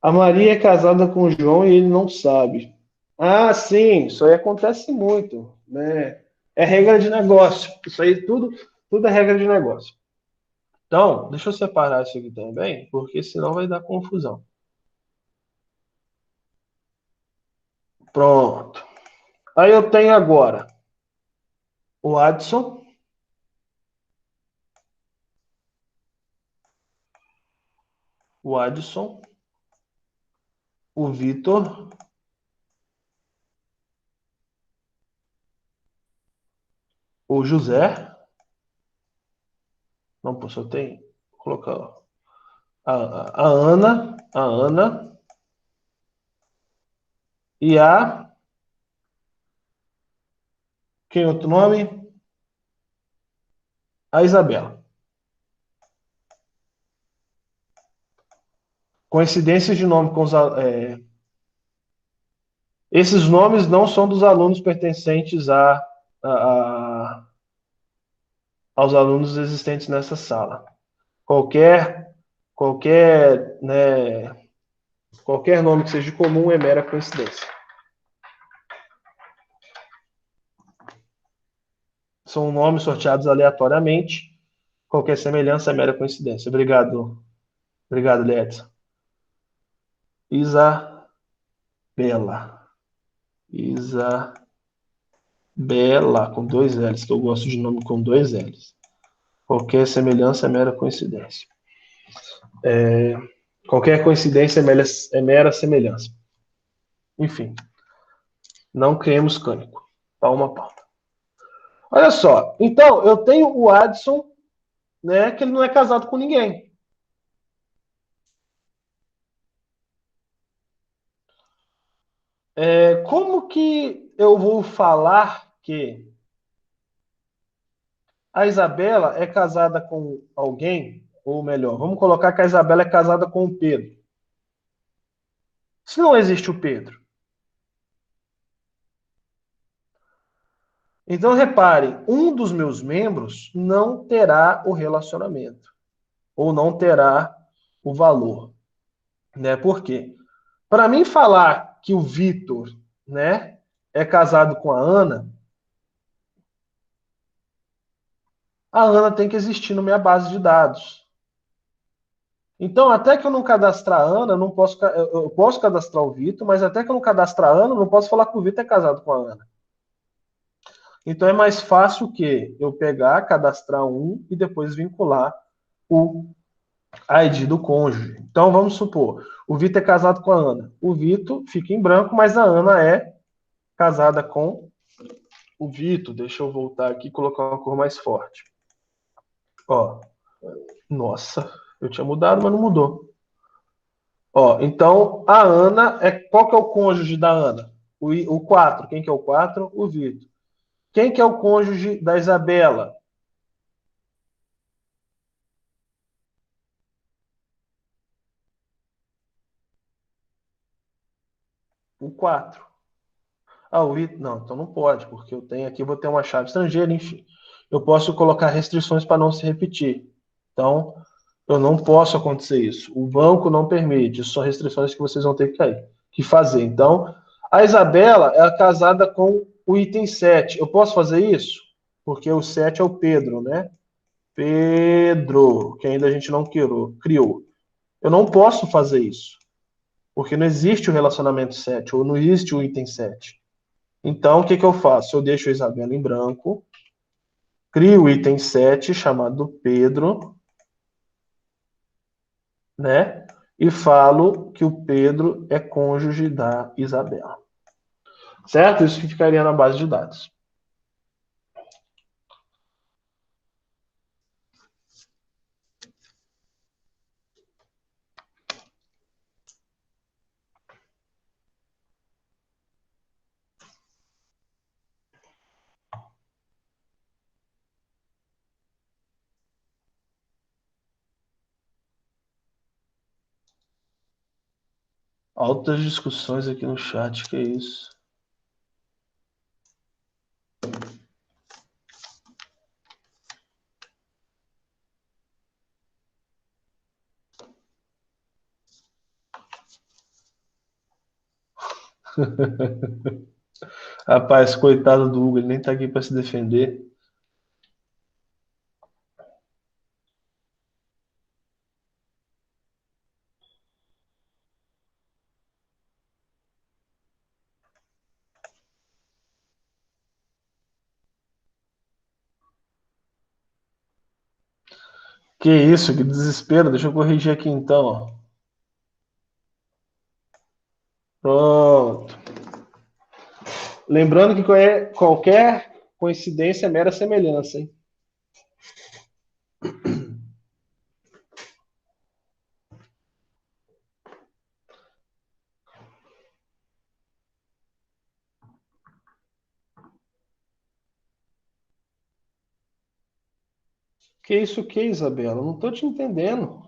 A Maria é casada com o João e ele não sabe. Ah, sim, isso aí acontece muito, né? É regra de negócio. Isso aí tudo é regra de negócio. Então, deixa eu separar isso aqui também, porque senão vai dar confusão. Pronto. Aí eu tenho agora o Adson, o Adson, o Vitor, o José. Não, pô, só tem. Vou colocar ó, a Ana e a. Quem é outro nome? A Isabela. Coincidências de nome com esses nomes não são dos alunos pertencentes a- aos alunos existentes nessa sala. Qualquer, qualquer nome que seja comum é mera coincidência. São nomes sorteados aleatoriamente. Qualquer semelhança é mera coincidência. Obrigado, Liedson. Isabela. Isabela, com dois L's, que eu gosto de nome com dois L's. Qualquer semelhança é mera coincidência. Qualquer coincidência é mera semelhança. Enfim, não criemos cânico. Palma a palma. Olha só, então eu tenho o Adson, né, que ele não é casado com ninguém. Como que eu vou falar que a Isabela é casada com alguém? Ou melhor, vamos colocar que a Isabela é casada com o Pedro. Se não existe o Pedro. Então, repare, um dos meus membros não terá o relacionamento, ou não terá o valor. Né? Por quê? Para mim falar que o Vitor, né, é casado com a Ana tem que existir na minha base de dados. Então, até que eu não cadastrar a Ana, eu posso cadastrar o Vitor, mas até que eu não cadastrar a Ana, eu não posso falar que o Vitor é casado com a Ana. Então, é mais fácil que eu pegar, cadastrar um e depois vincular o ID do cônjuge. Então, vamos supor, o Vitor é casado com a Ana. O Vitor fica em branco, mas a Ana é casada com o Vitor. Deixa eu voltar aqui e colocar uma cor mais forte. Ó, nossa, eu tinha mudado, mas não mudou. Ó, então a Ana qual que é o cônjuge da Ana? O 4. Quem que é o 4? O Vitor. Quem que é o cônjuge da Isabela? O 4. Ah, o Vitor. Não, então não pode, porque eu tenho aqui, vou ter uma chave estrangeira, enfim. Eu posso colocar restrições para não se repetir. Então, eu não posso acontecer isso. O banco não permite. Isso são restrições que vocês vão ter que fazer. Então, a Isabela é casada com o item 7. Eu posso fazer isso? Porque o 7 é o Pedro, né? Pedro, que ainda a gente não criou. Eu não posso fazer isso. Porque não existe o relacionamento 7 ou não existe o item 7. Então, o que eu faço? Eu deixo a Isabela em branco, crio o item 7 chamado Pedro, né? E falo que o Pedro é cônjuge da Isabela. Certo? Isso que ficaria na base de dados. Altas discussões aqui no chat, que é isso? Rapaz, coitado do Hugo, ele nem tá aqui para se defender. Que isso, que desespero. Deixa eu corrigir aqui então, ó. Pronto. Lembrando que qualquer coincidência é mera semelhança, hein? Que isso que, Isabela? Não tô te entendendo.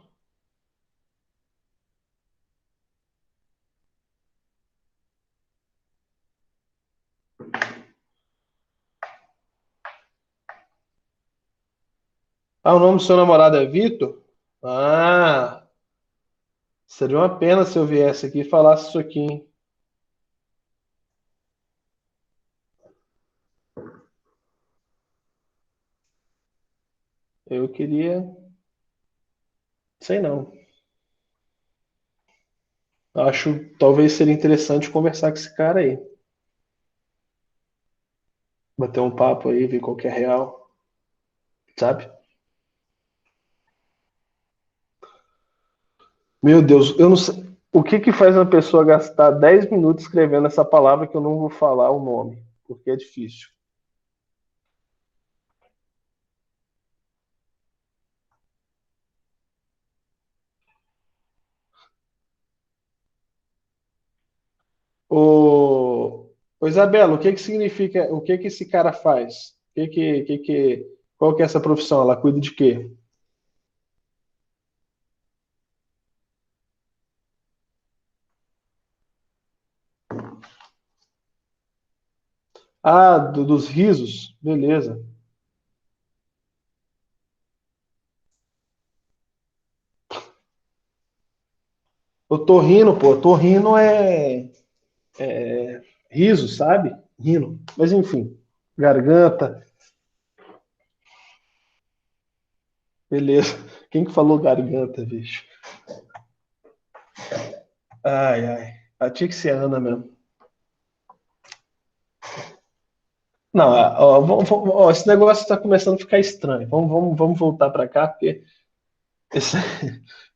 Ah, o nome do seu namorado é Vitor? Ah, seria uma pena se eu viesse aqui e falasse isso aqui, hein? Eu queria. Sei não. Acho talvez seria interessante conversar com esse cara aí. Bater um papo aí, ver qual que é real, sabe? Meu Deus, eu não sei. O que que faz uma pessoa gastar 10 minutos escrevendo essa palavra que eu não vou falar o nome? Porque é difícil. Ô Isabela, o que que significa, o que que esse cara faz? Qual que é essa profissão? Ela cuida de quê? Ah, dos risos? Beleza. Otorrino, pô, otorrino é riso, sabe? Rino. Mas enfim, garganta, beleza. Quem que falou garganta, bicho? Ai, ai. Ah, tinha que ser a Ana mesmo. Não, ó, ó, esse negócio está começando a ficar estranho. Vamos voltar para cá, porque esse,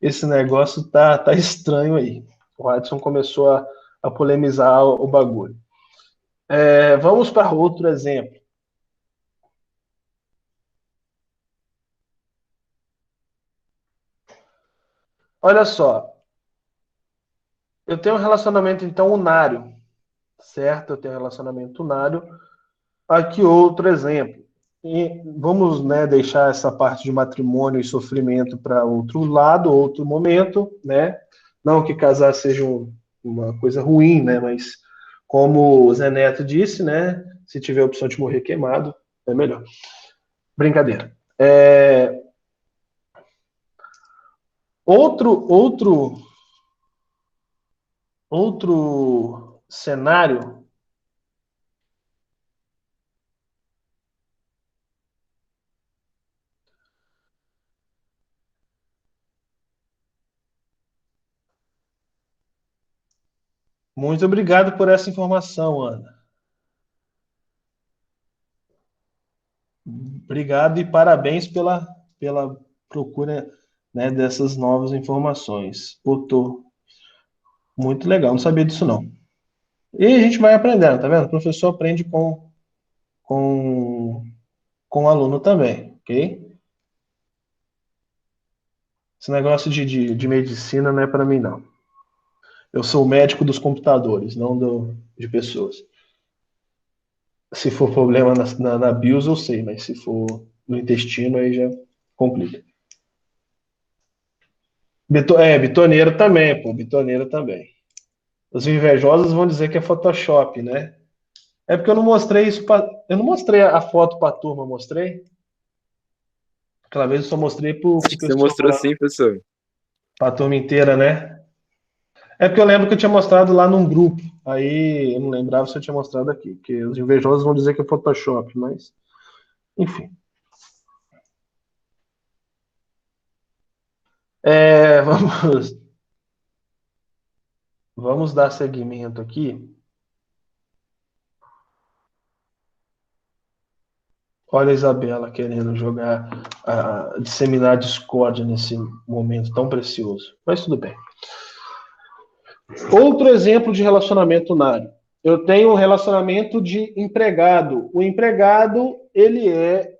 esse negócio tá estranho aí. O Adson começou a polemizar o bagulho. É, vamos para outro exemplo. Olha só, eu tenho um relacionamento então unário, certo? Eu tenho um relacionamento unário. Aqui outro exemplo. E vamos, né, deixar essa parte de matrimônio e sofrimento para outro lado, outro momento, né? Não que casar seja uma coisa ruim, né? Mas como o Zé Neto disse, né? Se tiver a opção de morrer queimado, é melhor. Brincadeira. Outro, outro cenário. Muito obrigado por essa informação, Ana. Obrigado e parabéns pela procura, né, dessas novas informações. Pô, tô muito legal, não sabia disso não. E a gente vai aprendendo, tá vendo? O professor aprende com, com o aluno também, ok? Esse negócio de medicina não é para mim, não. Eu sou o médico dos computadores, não de pessoas. Se for problema na BIOS, eu sei, mas se for no intestino, aí já complica. Bitoneiro também, pô, bitoneiro também. Os invejosos vão dizer que é Photoshop, né? É porque eu não mostrei isso eu não mostrei a foto para a turma, mostrei? Aquela vez eu só mostrei pro Acho que você pessoal mostrou lá, sim, professor. para a turma inteira, né? É porque eu lembro que eu tinha mostrado lá num grupo. Aí eu não lembrava se eu tinha mostrado aqui. Porque os invejosos vão dizer que é Photoshop, mas. Enfim. Vamos, vamos dar seguimento aqui. Olha a Isabela querendo jogar, disseminar discórdia nesse momento tão precioso. Mas tudo bem. Outro exemplo de relacionamento nário. Eu tenho um relacionamento de empregado. O empregado, ele é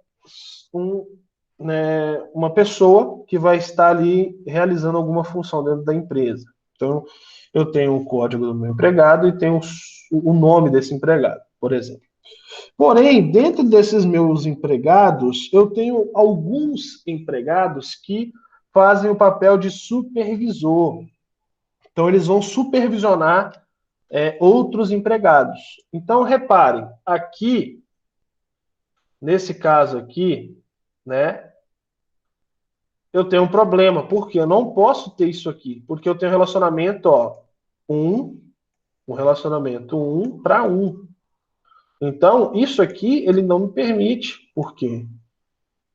uma pessoa que vai estar ali realizando alguma função dentro da empresa. Então, eu tenho o código do meu empregado e tenho o nome desse empregado, por exemplo. Porém, dentro desses meus empregados, eu tenho alguns empregados que fazem o papel de supervisor. Então, eles vão supervisionar outros empregados. Então, reparem, aqui, nesse caso aqui, né, eu tenho um problema, porque eu não posso ter isso aqui, porque eu tenho relacionamento, ó, um relacionamento 1 para 1. Então, isso aqui, ele não me permite, por quê?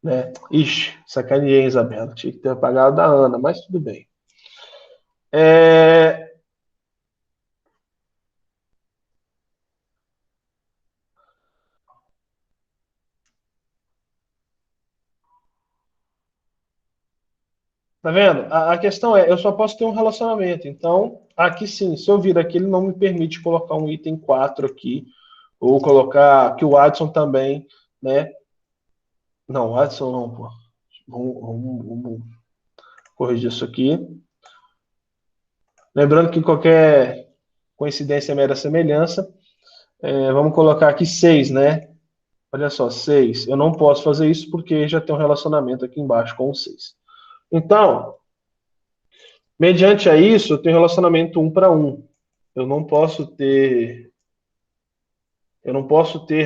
Né? Ixi, sacaneei, Isabela, tinha que ter apagado da Ana, mas tudo bem. É, Tá vendo? A questão é, eu só posso ter um relacionamento. Então, aqui sim, se eu vir aqui, ele não me permite colocar um item 4 aqui, ou colocar que o Watson também, né? Não, Watson não, pô. Vamos corrigir isso aqui. Lembrando que qualquer coincidência é mera semelhança. Vamos colocar aqui 6, né? Olha só, 6. Eu não posso fazer isso porque já tem um relacionamento aqui embaixo com o 6. Então, mediante a isso, eu tenho relacionamento 1 para 1. Eu não posso ter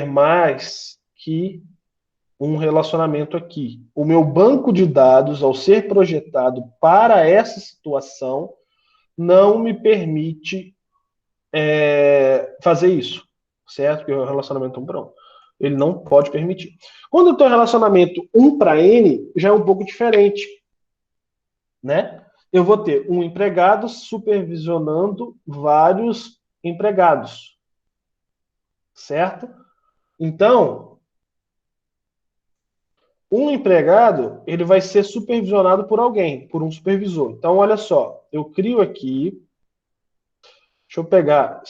mais que um relacionamento aqui. O meu banco de dados, ao ser projetado para essa situação, não me permite fazer isso, certo? Porque é um relacionamento 1 para 1. Ele não pode permitir. Quando eu tenho relacionamento 1 para N, já é um pouco diferente, né? Eu vou ter um empregado supervisionando vários empregados, certo? Então, um empregado, ele vai ser supervisionado por alguém, por um supervisor. Então, olha só, eu crio aqui, deixa eu pegar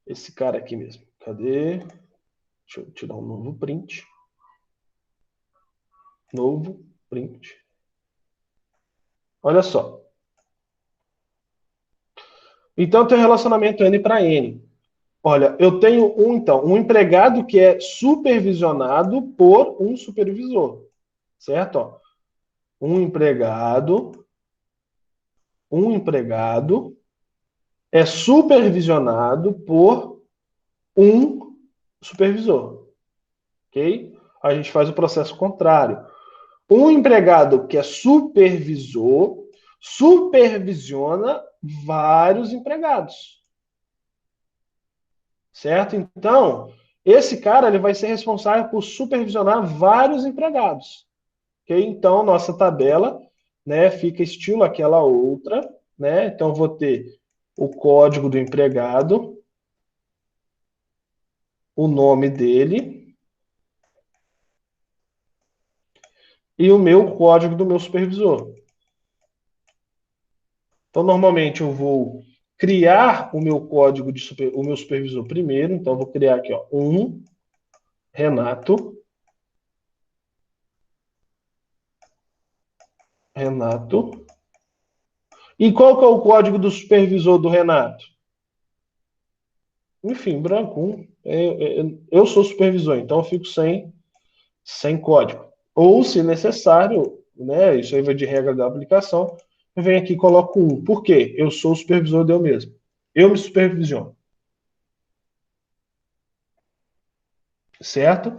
esse cara aqui mesmo. Cadê? Deixa eu tirar um novo print. Novo print. Olha só. Então, tem relacionamento N para N. Olha, eu tenho um empregado que é supervisionado por um supervisor. Certo? Ó, um empregado é supervisionado por um supervisor. Ok? A gente faz o processo contrário. Um empregado que é supervisor supervisiona vários empregados. Certo? Então, esse cara ele vai ser responsável por supervisionar vários empregados. Ok? Então, nossa tabela, né, fica estilo aquela outra. Né? Então, eu vou ter o código do empregado, o nome dele e o meu código do meu supervisor. Então, normalmente eu vou criar o meu código o meu supervisor primeiro. Então, eu vou criar aqui, ó, Renato. Renato. E qual que é o código do supervisor do Renato? Enfim, branco 1. Eu sou supervisor, então eu fico sem código. Ou, se necessário, né, isso aí vai de regra da aplicação, eu venho aqui e coloco 1. Por quê? Eu sou o supervisor de eu mesmo. Eu me supervisiono. Certo?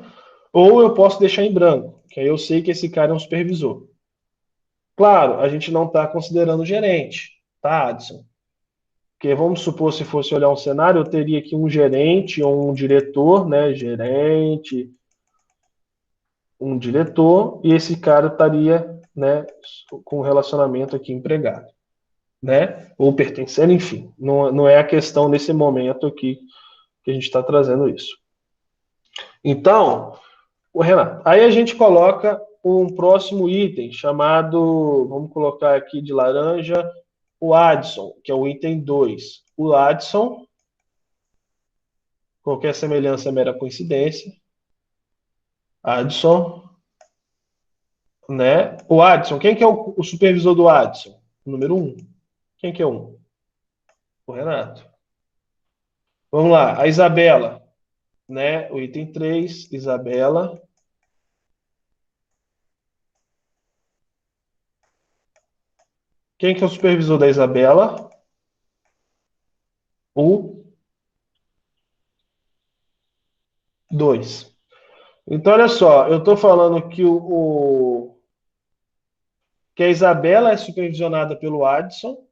Ou eu posso deixar em branco, que aí eu sei que esse cara é um supervisor. Claro, a gente não está considerando o gerente, tá, Adson? Porque vamos supor, se fosse olhar um cenário, eu teria aqui um gerente ou um diretor, né? Gerente, um diretor, e esse cara estaria, né, com relacionamento aqui empregado, né? Ou pertencendo, enfim. Não é a questão nesse momento aqui que a gente está trazendo isso. Então, o Renato, aí a gente coloca um próximo item chamado, vamos colocar aqui de laranja, o Adson, que é o item 2. O Adson, qualquer semelhança é mera coincidência. Adson, né? O Adson, quem que é o supervisor do Adson? O número 1. Quem que é um? O Renato. Vamos lá, a Isabela, né? O item 3, Isabela. Quem que é o supervisor da Isabela? O 2. Então, olha só, eu estou falando que que a Isabela é supervisionada pelo Adson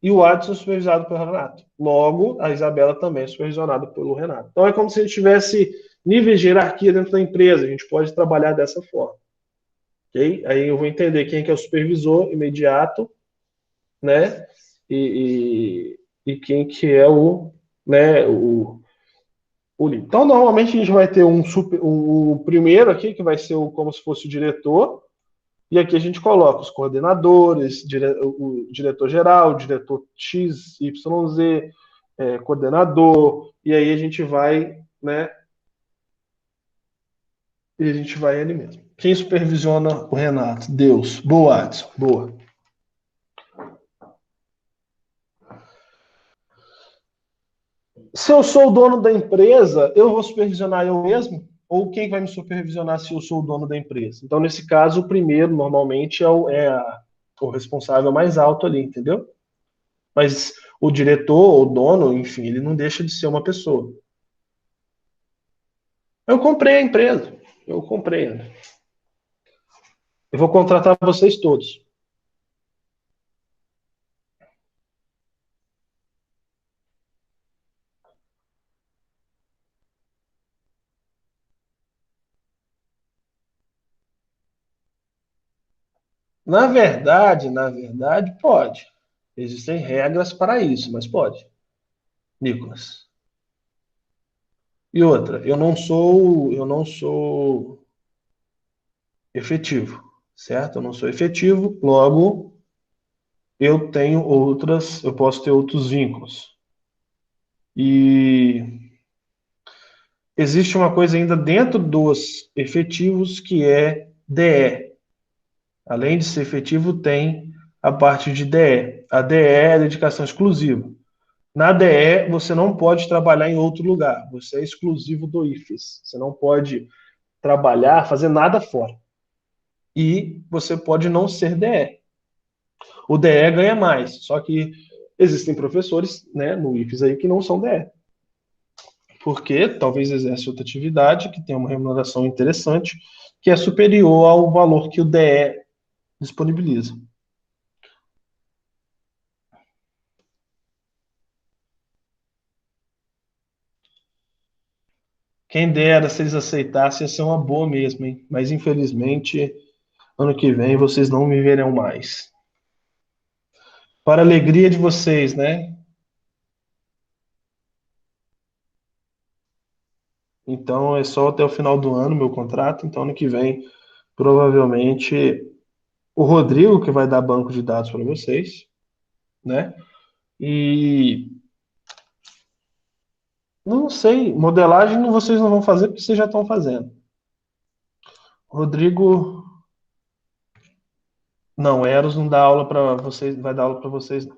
e o Adson é supervisionado pelo Renato. Logo, a Isabela também é supervisionada pelo Renato. Então, é como se a gente tivesse níveis de hierarquia dentro da empresa. A gente pode trabalhar dessa forma. Okay? Aí eu vou entender quem que é o supervisor imediato, né? E quem que é né, o líder. Então, normalmente a gente vai ter o primeiro aqui, que vai ser como se fosse o diretor, e aqui a gente coloca os coordenadores, o diretor-geral, o diretor X, Y, Z, coordenador, e aí a gente vai, né? E a gente vai ali mesmo. Quem supervisiona o Renato? Deus. Boa, Adson. Boa. Se eu sou o dono da empresa, eu vou supervisionar eu mesmo? Ou quem vai me supervisionar se eu sou o dono da empresa? Então, nesse caso, o primeiro, normalmente, o responsável mais alto ali, entendeu? Mas o diretor, o dono, enfim, ele não deixa de ser uma pessoa. Eu comprei a empresa. Eu comprei. Né? Eu vou contratar vocês todos. Na verdade, pode. Existem regras para isso, mas pode. Nicolas. E outra, eu não sou efetivo, certo? Eu não sou efetivo, logo eu posso ter outros vínculos. E existe uma coisa ainda dentro dos efetivos que é DE. Além de ser efetivo, tem a parte de DE. A DE é dedicação exclusiva. Na DE, você não pode trabalhar em outro lugar. Você é exclusivo do IFES. Você não pode trabalhar, fazer nada fora. E você pode não ser DE. O DE ganha mais, só que existem professores, né, no IFES aí que não são DE. Porque talvez exerça outra atividade que tem uma remuneração interessante, que é superior ao valor que o DE disponibiliza. Quem dera se eles aceitassem, ia ser uma boa mesmo, hein? Mas infelizmente, ano que vem vocês não me verão mais. Para a alegria de vocês, né? Então é só até o final do ano meu contrato. Então ano que vem, provavelmente, o Rodrigo que vai dar banco de dados para vocês, né? E não sei, modelagem vocês não vão fazer porque vocês já estão fazendo. Rodrigo, não, Eros não dá aula para vocês, vai dar aula para vocês. Não.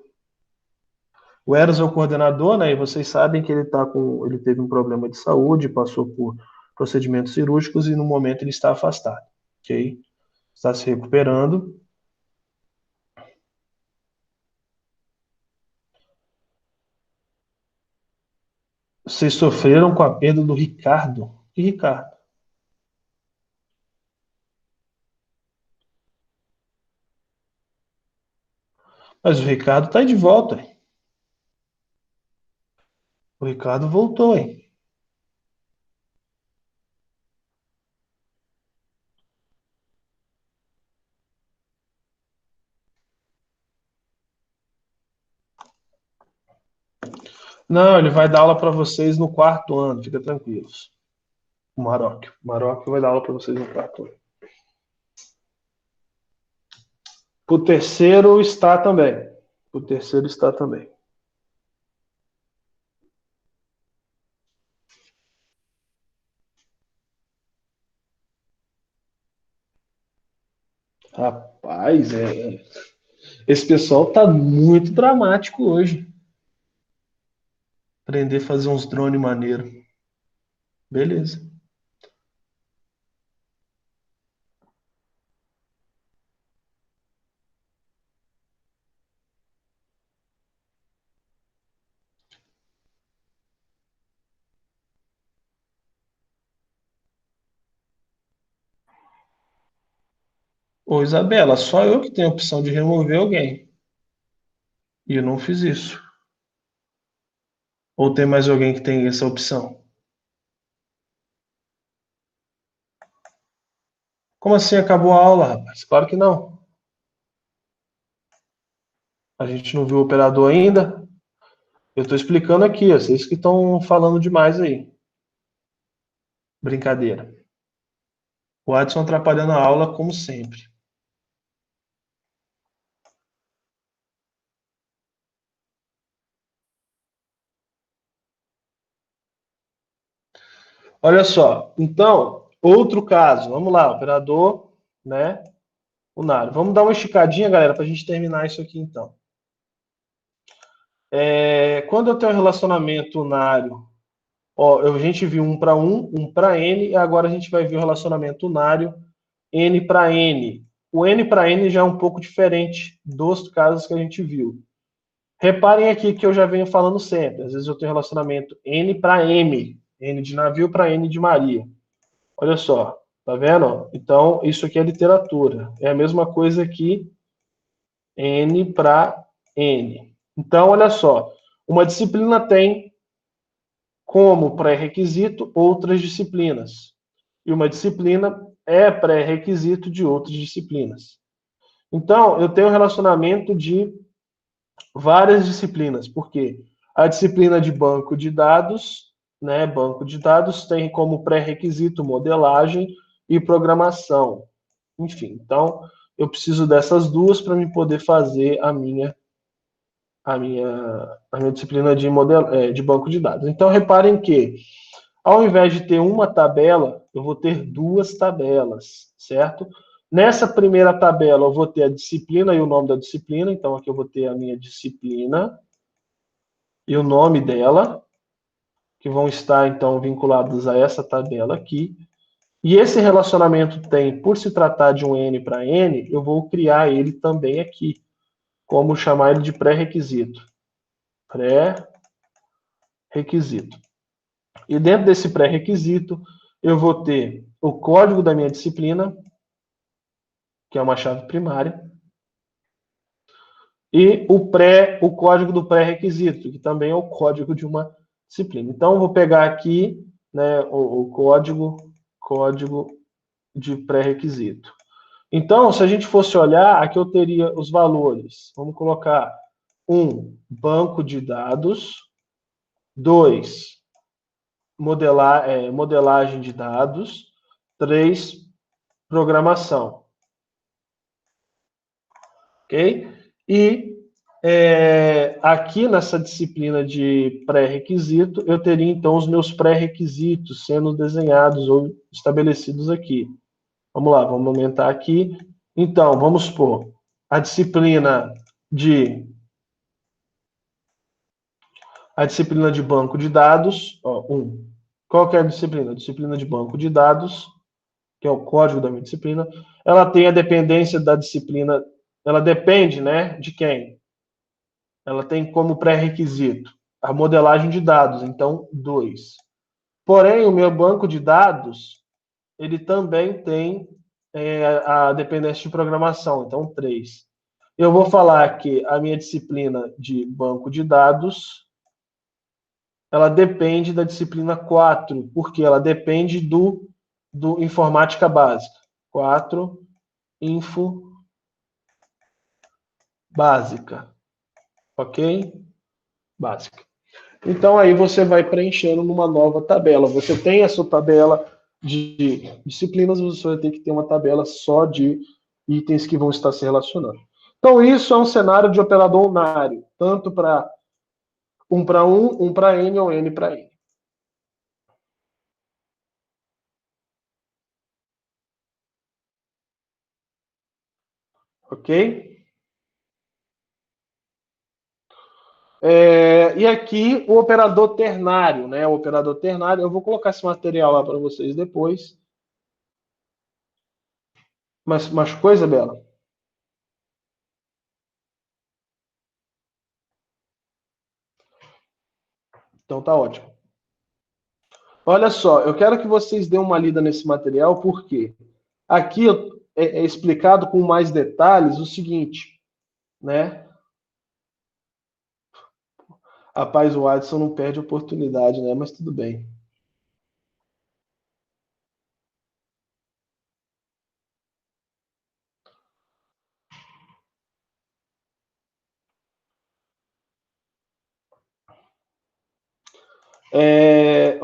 O Eros é o coordenador, né? E vocês sabem que ele teve um problema de saúde, passou por procedimentos cirúrgicos e no momento ele está afastado, ok? Está se recuperando. Vocês sofreram com a perda do Ricardo. Que Ricardo? Mas o Ricardo tá aí de volta, hein? O Ricardo voltou, hein? Não, ele vai dar aula para vocês no quarto ano, fica tranquilos. O Maroc. O Maroc vai dar aula para vocês no quarto ano. O terceiro está também. O terceiro está também. Rapaz, esse pessoal tá muito dramático hoje. Aprender a fazer uns drones maneiro. Beleza. Ô, Isabela, só eu que tenho a opção de remover alguém. E eu não fiz isso. Ou tem mais alguém que tem essa opção? Como assim acabou a aula, rapaz? Claro que não. A gente não viu o operador ainda. Eu estou explicando aqui, ó, vocês que estão falando demais aí. Brincadeira. O Adson atrapalhando a aula, como sempre. Olha só. Então, outro caso. Vamos lá, operador, né? Unário. Vamos dar uma esticadinha, galera, para a gente terminar isso aqui, então. Quando eu tenho um relacionamento unário, ó, a gente viu um para N, e agora a gente vai ver o relacionamento unário N para N. O N para N já é um pouco diferente dos casos que a gente viu. Reparem aqui que eu já venho falando sempre. Às vezes eu tenho relacionamento N para M. N de navio para N de Maria. Olha só, tá vendo? Então, isso aqui é literatura. É a mesma coisa que N para N. Então, olha só. Uma disciplina tem como pré-requisito outras disciplinas. E uma disciplina é pré-requisito de outras disciplinas. Então, eu tenho um relacionamento de várias disciplinas, porque a disciplina de banco de dados, né, banco de dados tem como pré-requisito modelagem e programação. Enfim, então eu preciso dessas duas para me poder fazer a minha disciplina de banco de dados. Então reparem que ao invés de ter uma tabela, eu vou ter duas tabelas, certo? Nessa primeira tabela, eu vou ter a disciplina e o nome da disciplina. Então, aqui eu vou ter a minha disciplina e o nome dela, que vão estar, então, vinculados a essa tabela aqui. E esse relacionamento tem, por se tratar de um N para N, eu vou criar ele também aqui. Como chamar ele de pré-requisito. Pré-requisito. E dentro desse pré-requisito, eu vou ter o código da minha disciplina, que é uma chave primária, e o código do pré-requisito, que também é o código de uma disciplina. Então, eu vou pegar aqui, né, o código de pré-requisito. Então, se a gente fosse olhar, aqui eu teria os valores. Vamos colocar 1, banco de dados. 2, modelagem de dados. 3, programação. Ok? E aqui nessa disciplina de pré-requisito, eu teria então os meus pré-requisitos sendo desenhados ou estabelecidos aqui. Vamos lá, vamos aumentar aqui. Então, vamos supor, a disciplina de banco de dados, ó, 1. Qual que é a disciplina? A disciplina de banco de dados, que é o código da minha disciplina, ela tem a dependência da disciplina, ela depende, né, de quem? Ela tem como pré-requisito a modelagem de dados, então 2. Porém, o meu banco de dados, ele também tem a dependência de programação, então 3. eu vou falar que a minha disciplina de banco de dados, ela depende da disciplina 4, porque ela depende do informática básica. 4, info básica. Ok? Básica. Então, aí você vai preenchendo numa nova tabela. Você tem a sua tabela de disciplinas, você vai ter que ter uma tabela só de itens que vão estar se relacionando. Então, isso é um cenário de operador unário, tanto para 1 para 1, 1 para N ou N para N. Ok? E aqui o operador ternário, né? O operador ternário, eu vou colocar esse material lá para vocês depois. Mas coisa, Bela? Então tá ótimo. Olha só, eu quero que vocês dêem uma lida nesse material, porque aqui é explicado com mais detalhes o seguinte, né? Rapaz, o Adson não perde oportunidade, né? Mas tudo bem.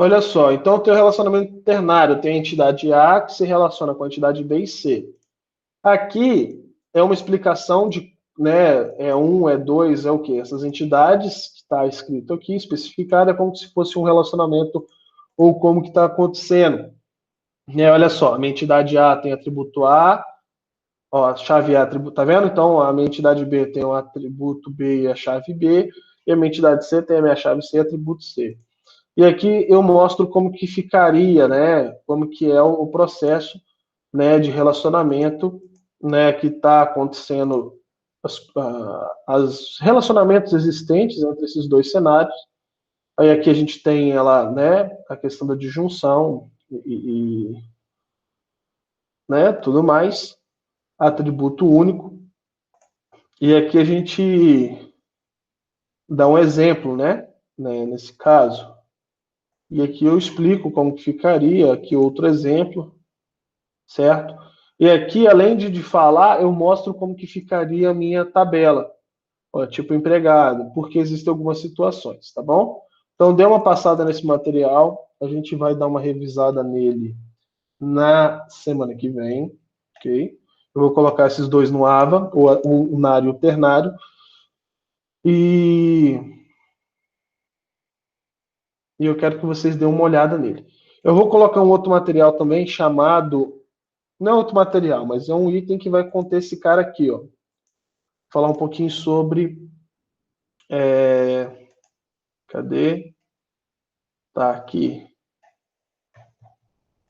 Olha só, então tem o relacionamento ternário, tem a entidade A que se relaciona com a entidade B e C. Aqui é uma explicação de, né, é um, é dois, é o quê? Essas entidades que está escrito aqui, especificada, é como se fosse um relacionamento ou como que está acontecendo. Olha só, a minha entidade A tem atributo A, ó, a chave A, atributo, tá vendo? Então, a minha entidade B tem o atributo B e a chave B, e a minha entidade C tem a minha chave C e atributo C. E aqui eu mostro como que ficaria, né, como que é o processo, né, de relacionamento, né, que está acontecendo, os relacionamentos existentes entre esses dois cenários. Aí aqui a gente tem ela, né, a questão da disjunção né, tudo mais, atributo único. E aqui a gente dá um exemplo, né, nesse caso. E aqui eu explico como que ficaria, aqui outro exemplo, certo? E aqui, além de falar, eu mostro como que ficaria a minha tabela, ó, tipo empregado, porque existem algumas situações, tá bom? Então, dê uma passada nesse material, a gente vai dar uma revisada nele na semana que vem, ok? Eu vou colocar esses dois no AVA, o unário e o ternário, e eu quero que vocês dêem uma olhada nele. Eu vou colocar um outro material também chamado, não é outro material, mas é um item que vai conter esse cara aqui, ó. Falar um pouquinho sobre, cadê? Tá aqui,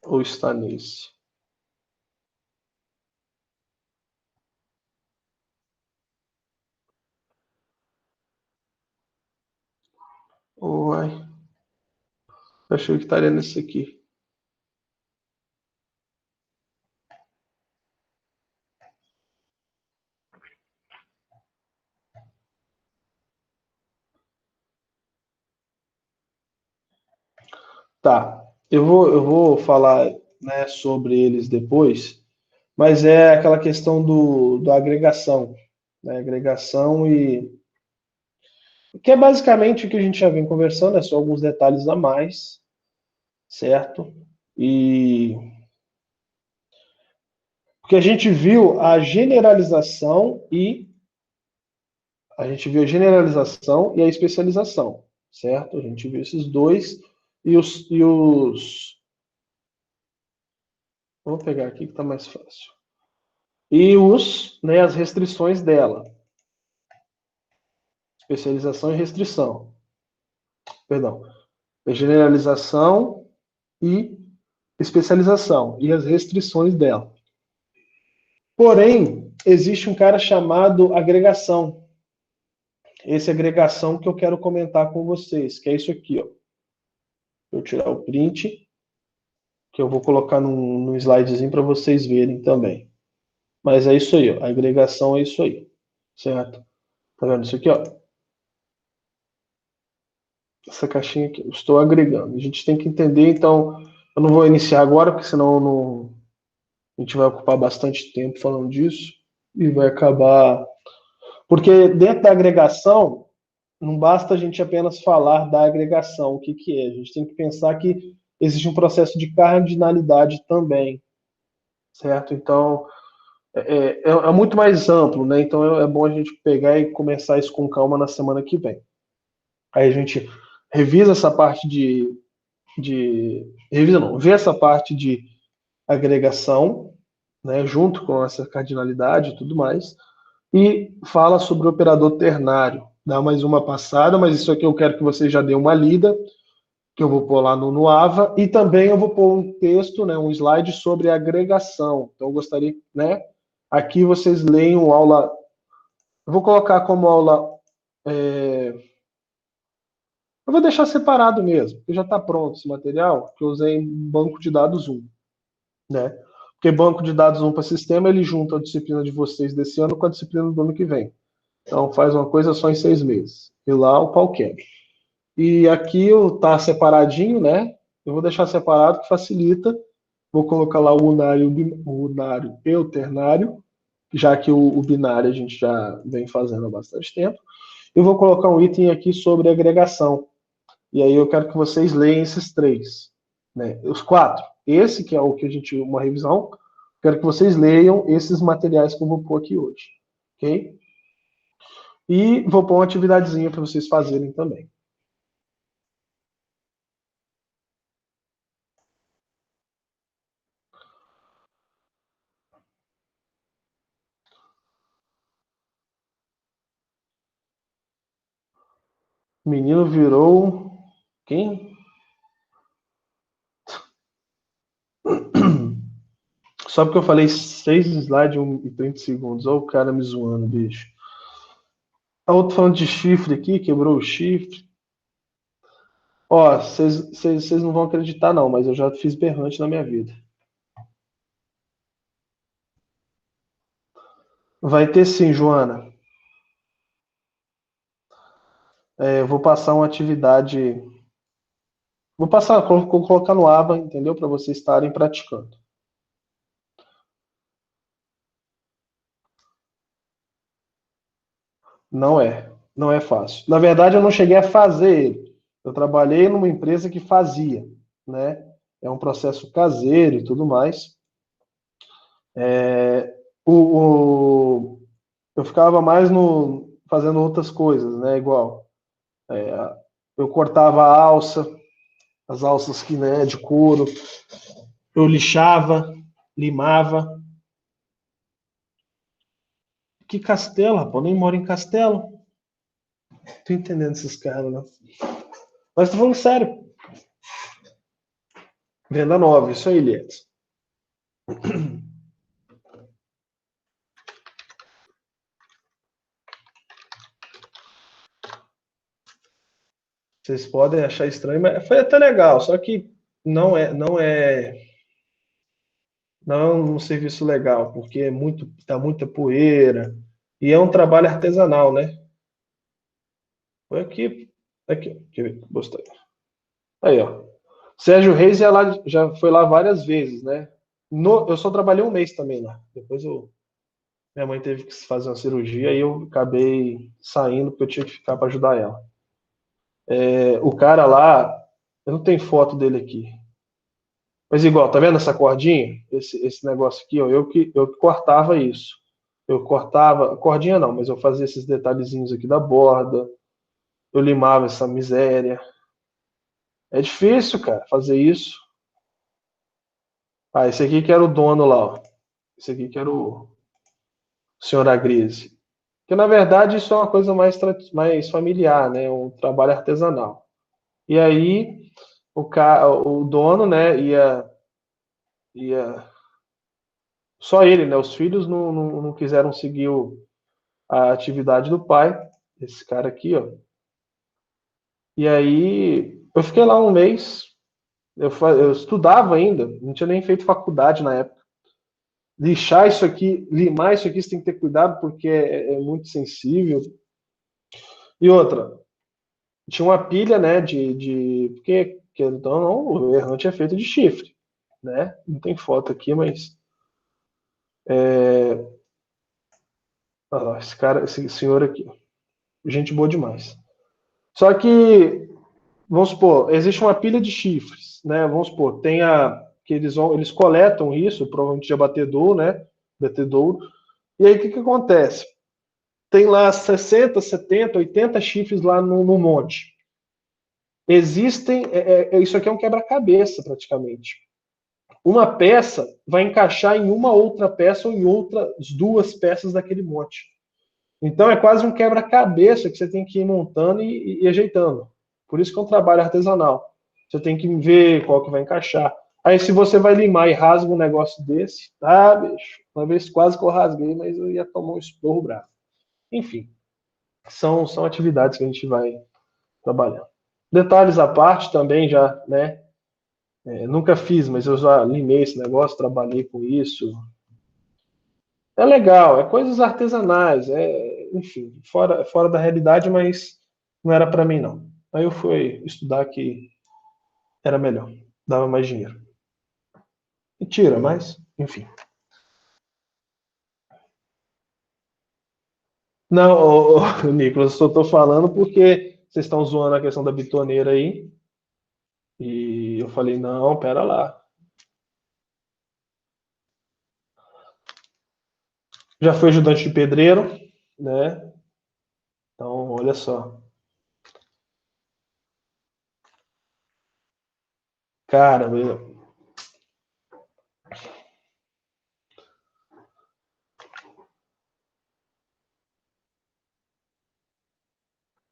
ou está nesse? Uai, achei que estaria nesse aqui. Tá, eu vou falar, né, sobre eles depois, mas é aquela questão da agregação, né, agregação que é basicamente o que a gente já vem conversando, é só alguns detalhes a mais, certo? E porque a gente viu a generalização e a especialização, certo? A gente viu esses dois e os vou pegar aqui que está mais fácil. E né, as restrições dela. Especialização e restrição. Perdão. Generalização e especialização. E as restrições dela. Porém, existe um cara chamado agregação. Essa agregação que eu quero comentar com vocês, que é isso aqui, ó. Vou tirar o print, que eu vou colocar num slidezinho para vocês verem também. Mas é isso aí, ó. A agregação é isso aí. certo? Tá vendo isso aqui, ó? Essa caixinha aqui, eu estou agregando. A gente tem que entender, então, eu não vou iniciar agora, porque senão a gente vai ocupar bastante tempo falando disso e vai acabar. Porque dentro da agregação, não basta a gente apenas falar da agregação, o que que é. A gente tem que pensar que existe um processo de cardinalidade também, certo? Então, é muito mais amplo, né? Então, é bom a gente pegar e começar isso com calma na semana que vem. Aí a gente revisa essa parte revisa não, vê essa parte de agregação, né, junto com essa cardinalidade e tudo mais, e fala sobre o operador ternário. Dá mais uma passada, mas isso aqui eu quero que você já dê uma lida, que eu vou pôr lá no AVA, e também eu vou pôr um texto, né, um slide sobre agregação. Então eu gostaria, né, aqui vocês leiam aula, eu vou colocar como aula, eu vou deixar separado mesmo, porque já está pronto esse material, que eu usei em banco de dados 1, né? Porque banco de dados 1 para sistema, ele junta a disciplina de vocês desse ano com a disciplina do ano que vem. Então faz uma coisa só em 6 meses. E lá o pau quebra. E aqui tá separadinho, né? Eu vou deixar separado que facilita. Vou colocar lá o unário e o ternário, já que o binário a gente já vem fazendo há bastante tempo. Eu vou colocar um item aqui sobre agregação. E aí eu quero que vocês leiam esses 3, né? Os 4. Esse que é o que a gente, uma revisão. Quero que vocês leiam esses materiais que eu vou pôr aqui hoje, ok? E vou pôr uma atividadezinha para vocês fazerem também. O menino virou quem? Só porque eu falei 6 slides e 30 segundos. Olha o cara me zoando, bicho. A outra falando de chifre aqui, quebrou o chifre. Ó, vocês não vão acreditar não, mas eu já fiz berrante na minha vida. Vai ter sim, Joana. Eu vou passar uma atividade. Vou colocar no aba, entendeu? Para vocês estarem praticando. Não é fácil. Na verdade, eu não cheguei a fazer ele. Eu trabalhei numa empresa que fazia, né? É um processo caseiro e tudo mais. É, eu ficava mais no fazendo outras coisas, né? Igual eu cortava a alça, as alças que, né, de couro, eu lixava, limava. Que castelo, rapaz? Eu nem moro em castelo. Tô entendendo esses caras, né? Mas tô falando sério. Venda nova, isso aí, Lietes. Vocês podem achar estranho, mas foi até legal, só que não é um serviço legal, porque tá muita poeira e é um trabalho artesanal, né? Foi aqui, quer ver? Gostei. Aí, ó. Sérgio Reis já foi lá várias vezes, né? Eu só trabalhei um mês também lá. Minha mãe teve que fazer uma cirurgia e eu acabei saindo porque eu tinha que ficar para ajudar ela. O cara lá, eu não tenho foto dele aqui. Mas igual, tá vendo essa cordinha? Esse negócio aqui, ó, eu que cortava isso. Eu cortava, cordinha não, mas eu fazia esses detalhezinhos aqui da borda, eu limava essa miséria. É difícil, cara, fazer isso. Ah, esse aqui que era o dono lá, ó. Esse aqui que era o senhor Agrise. Que na verdade isso é uma coisa mais familiar, né? Um trabalho artesanal. E aí o dono, né, ia só ele, né? Os filhos não quiseram seguir a atividade do pai, esse cara aqui, ó. E aí eu fiquei lá um mês, eu estudava ainda, não tinha nem feito faculdade na época. lixar isso aqui, limar isso aqui, você tem que ter cuidado porque é muito sensível. E outra, tinha uma pilha, né, porque, então, não, o errante é feito de chifre, né? Não tem foto aqui, mas... esse cara, esse senhor aqui, gente boa demais. Só que, vamos supor, existe uma pilha de chifres, né? Vamos supor, que eles coletam isso, provavelmente de abatedouro, né? Abatedouro. E aí, o que acontece? Tem lá 60, 70, 80 chifres lá no monte. Existem, isso aqui é um quebra-cabeça, praticamente. Uma peça vai encaixar em uma outra peça ou em outras duas peças daquele monte. Então é quase um quebra-cabeça que você tem que ir montando e ajeitando. Por isso que é um trabalho artesanal. Você tem que ver qual que vai encaixar. Aí se você vai limar e rasga um negócio desse, bicho, uma vez quase que eu rasguei, mas eu ia tomar um esporro bravo. Enfim, são atividades que a gente vai trabalhando. Detalhes à parte também já, né? Nunca fiz, mas eu já limei esse negócio, trabalhei com isso. É legal, é coisas artesanais, enfim, fora da realidade, mas não era para mim não. Aí eu fui estudar que era melhor, dava mais dinheiro. E tira, mas, enfim. Não, Nicolas, eu só estou falando porque vocês estão zoando a questão da bitoneira aí. E eu falei, não, pera lá. Já fui ajudante de pedreiro, né? Então, olha só. Cara,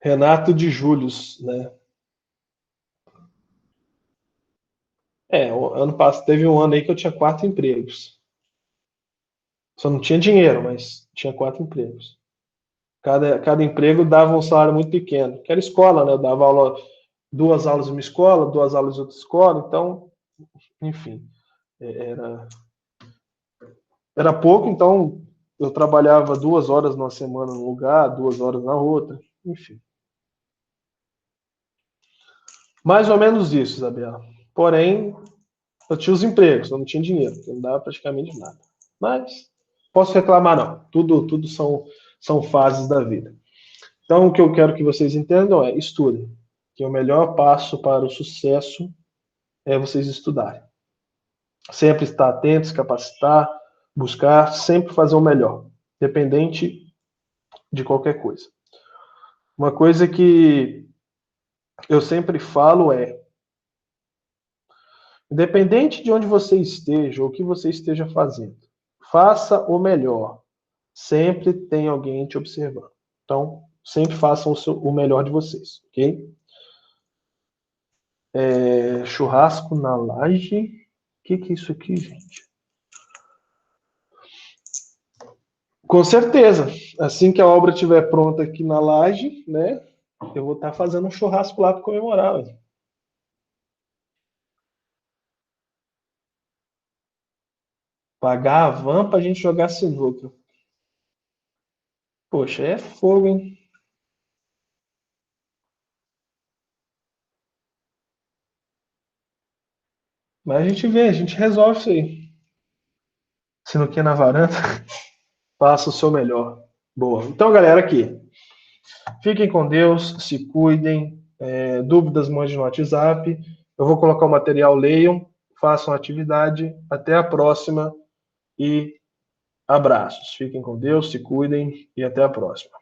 Renato de Július, né? O ano passado teve um ano aí que eu tinha 4 empregos. Só não tinha dinheiro, mas tinha 4 empregos. Cada emprego dava um salário muito pequeno. Que era escola, né? Eu dava aula, 2 aulas em uma escola, 2 aulas em outra escola, então, enfim, era, era pouco, então eu trabalhava 2 horas numa semana num lugar, 2 horas na outra, enfim. Mais ou menos isso, Isabela. Porém, eu tinha os empregos, eu não tinha dinheiro, não dava praticamente nada. Mas posso reclamar não. Tudo são fases da vida. Então, o que eu quero que vocês entendam é estudem. Que o melhor passo para o sucesso é vocês estudarem. Sempre estar atento, se capacitar, buscar, sempre fazer o melhor, independente de qualquer coisa. Uma coisa que eu sempre falo é, independente de onde você esteja ou o que você esteja fazendo, faça o melhor. Sempre tem alguém te observando. Então, sempre façam o melhor de vocês, ok? Churrasco na laje. O que é isso aqui, gente? Com certeza. Assim que a obra estiver pronta aqui na laje, né? Eu vou estar fazendo um churrasco lá para comemorar. Véio. Pagar a van para a gente jogar sinuca. Poxa, é fogo, hein? Mas a gente vê, a gente resolve isso aí. Sinuquinha na varanda, faça o seu melhor. Boa. Então, galera, aqui. Fiquem com Deus, se cuidem. Dúvidas, mandem no WhatsApp. Eu vou colocar o material, leiam, façam a atividade. Até a próxima e abraços. Fiquem com Deus, se cuidem e até a próxima.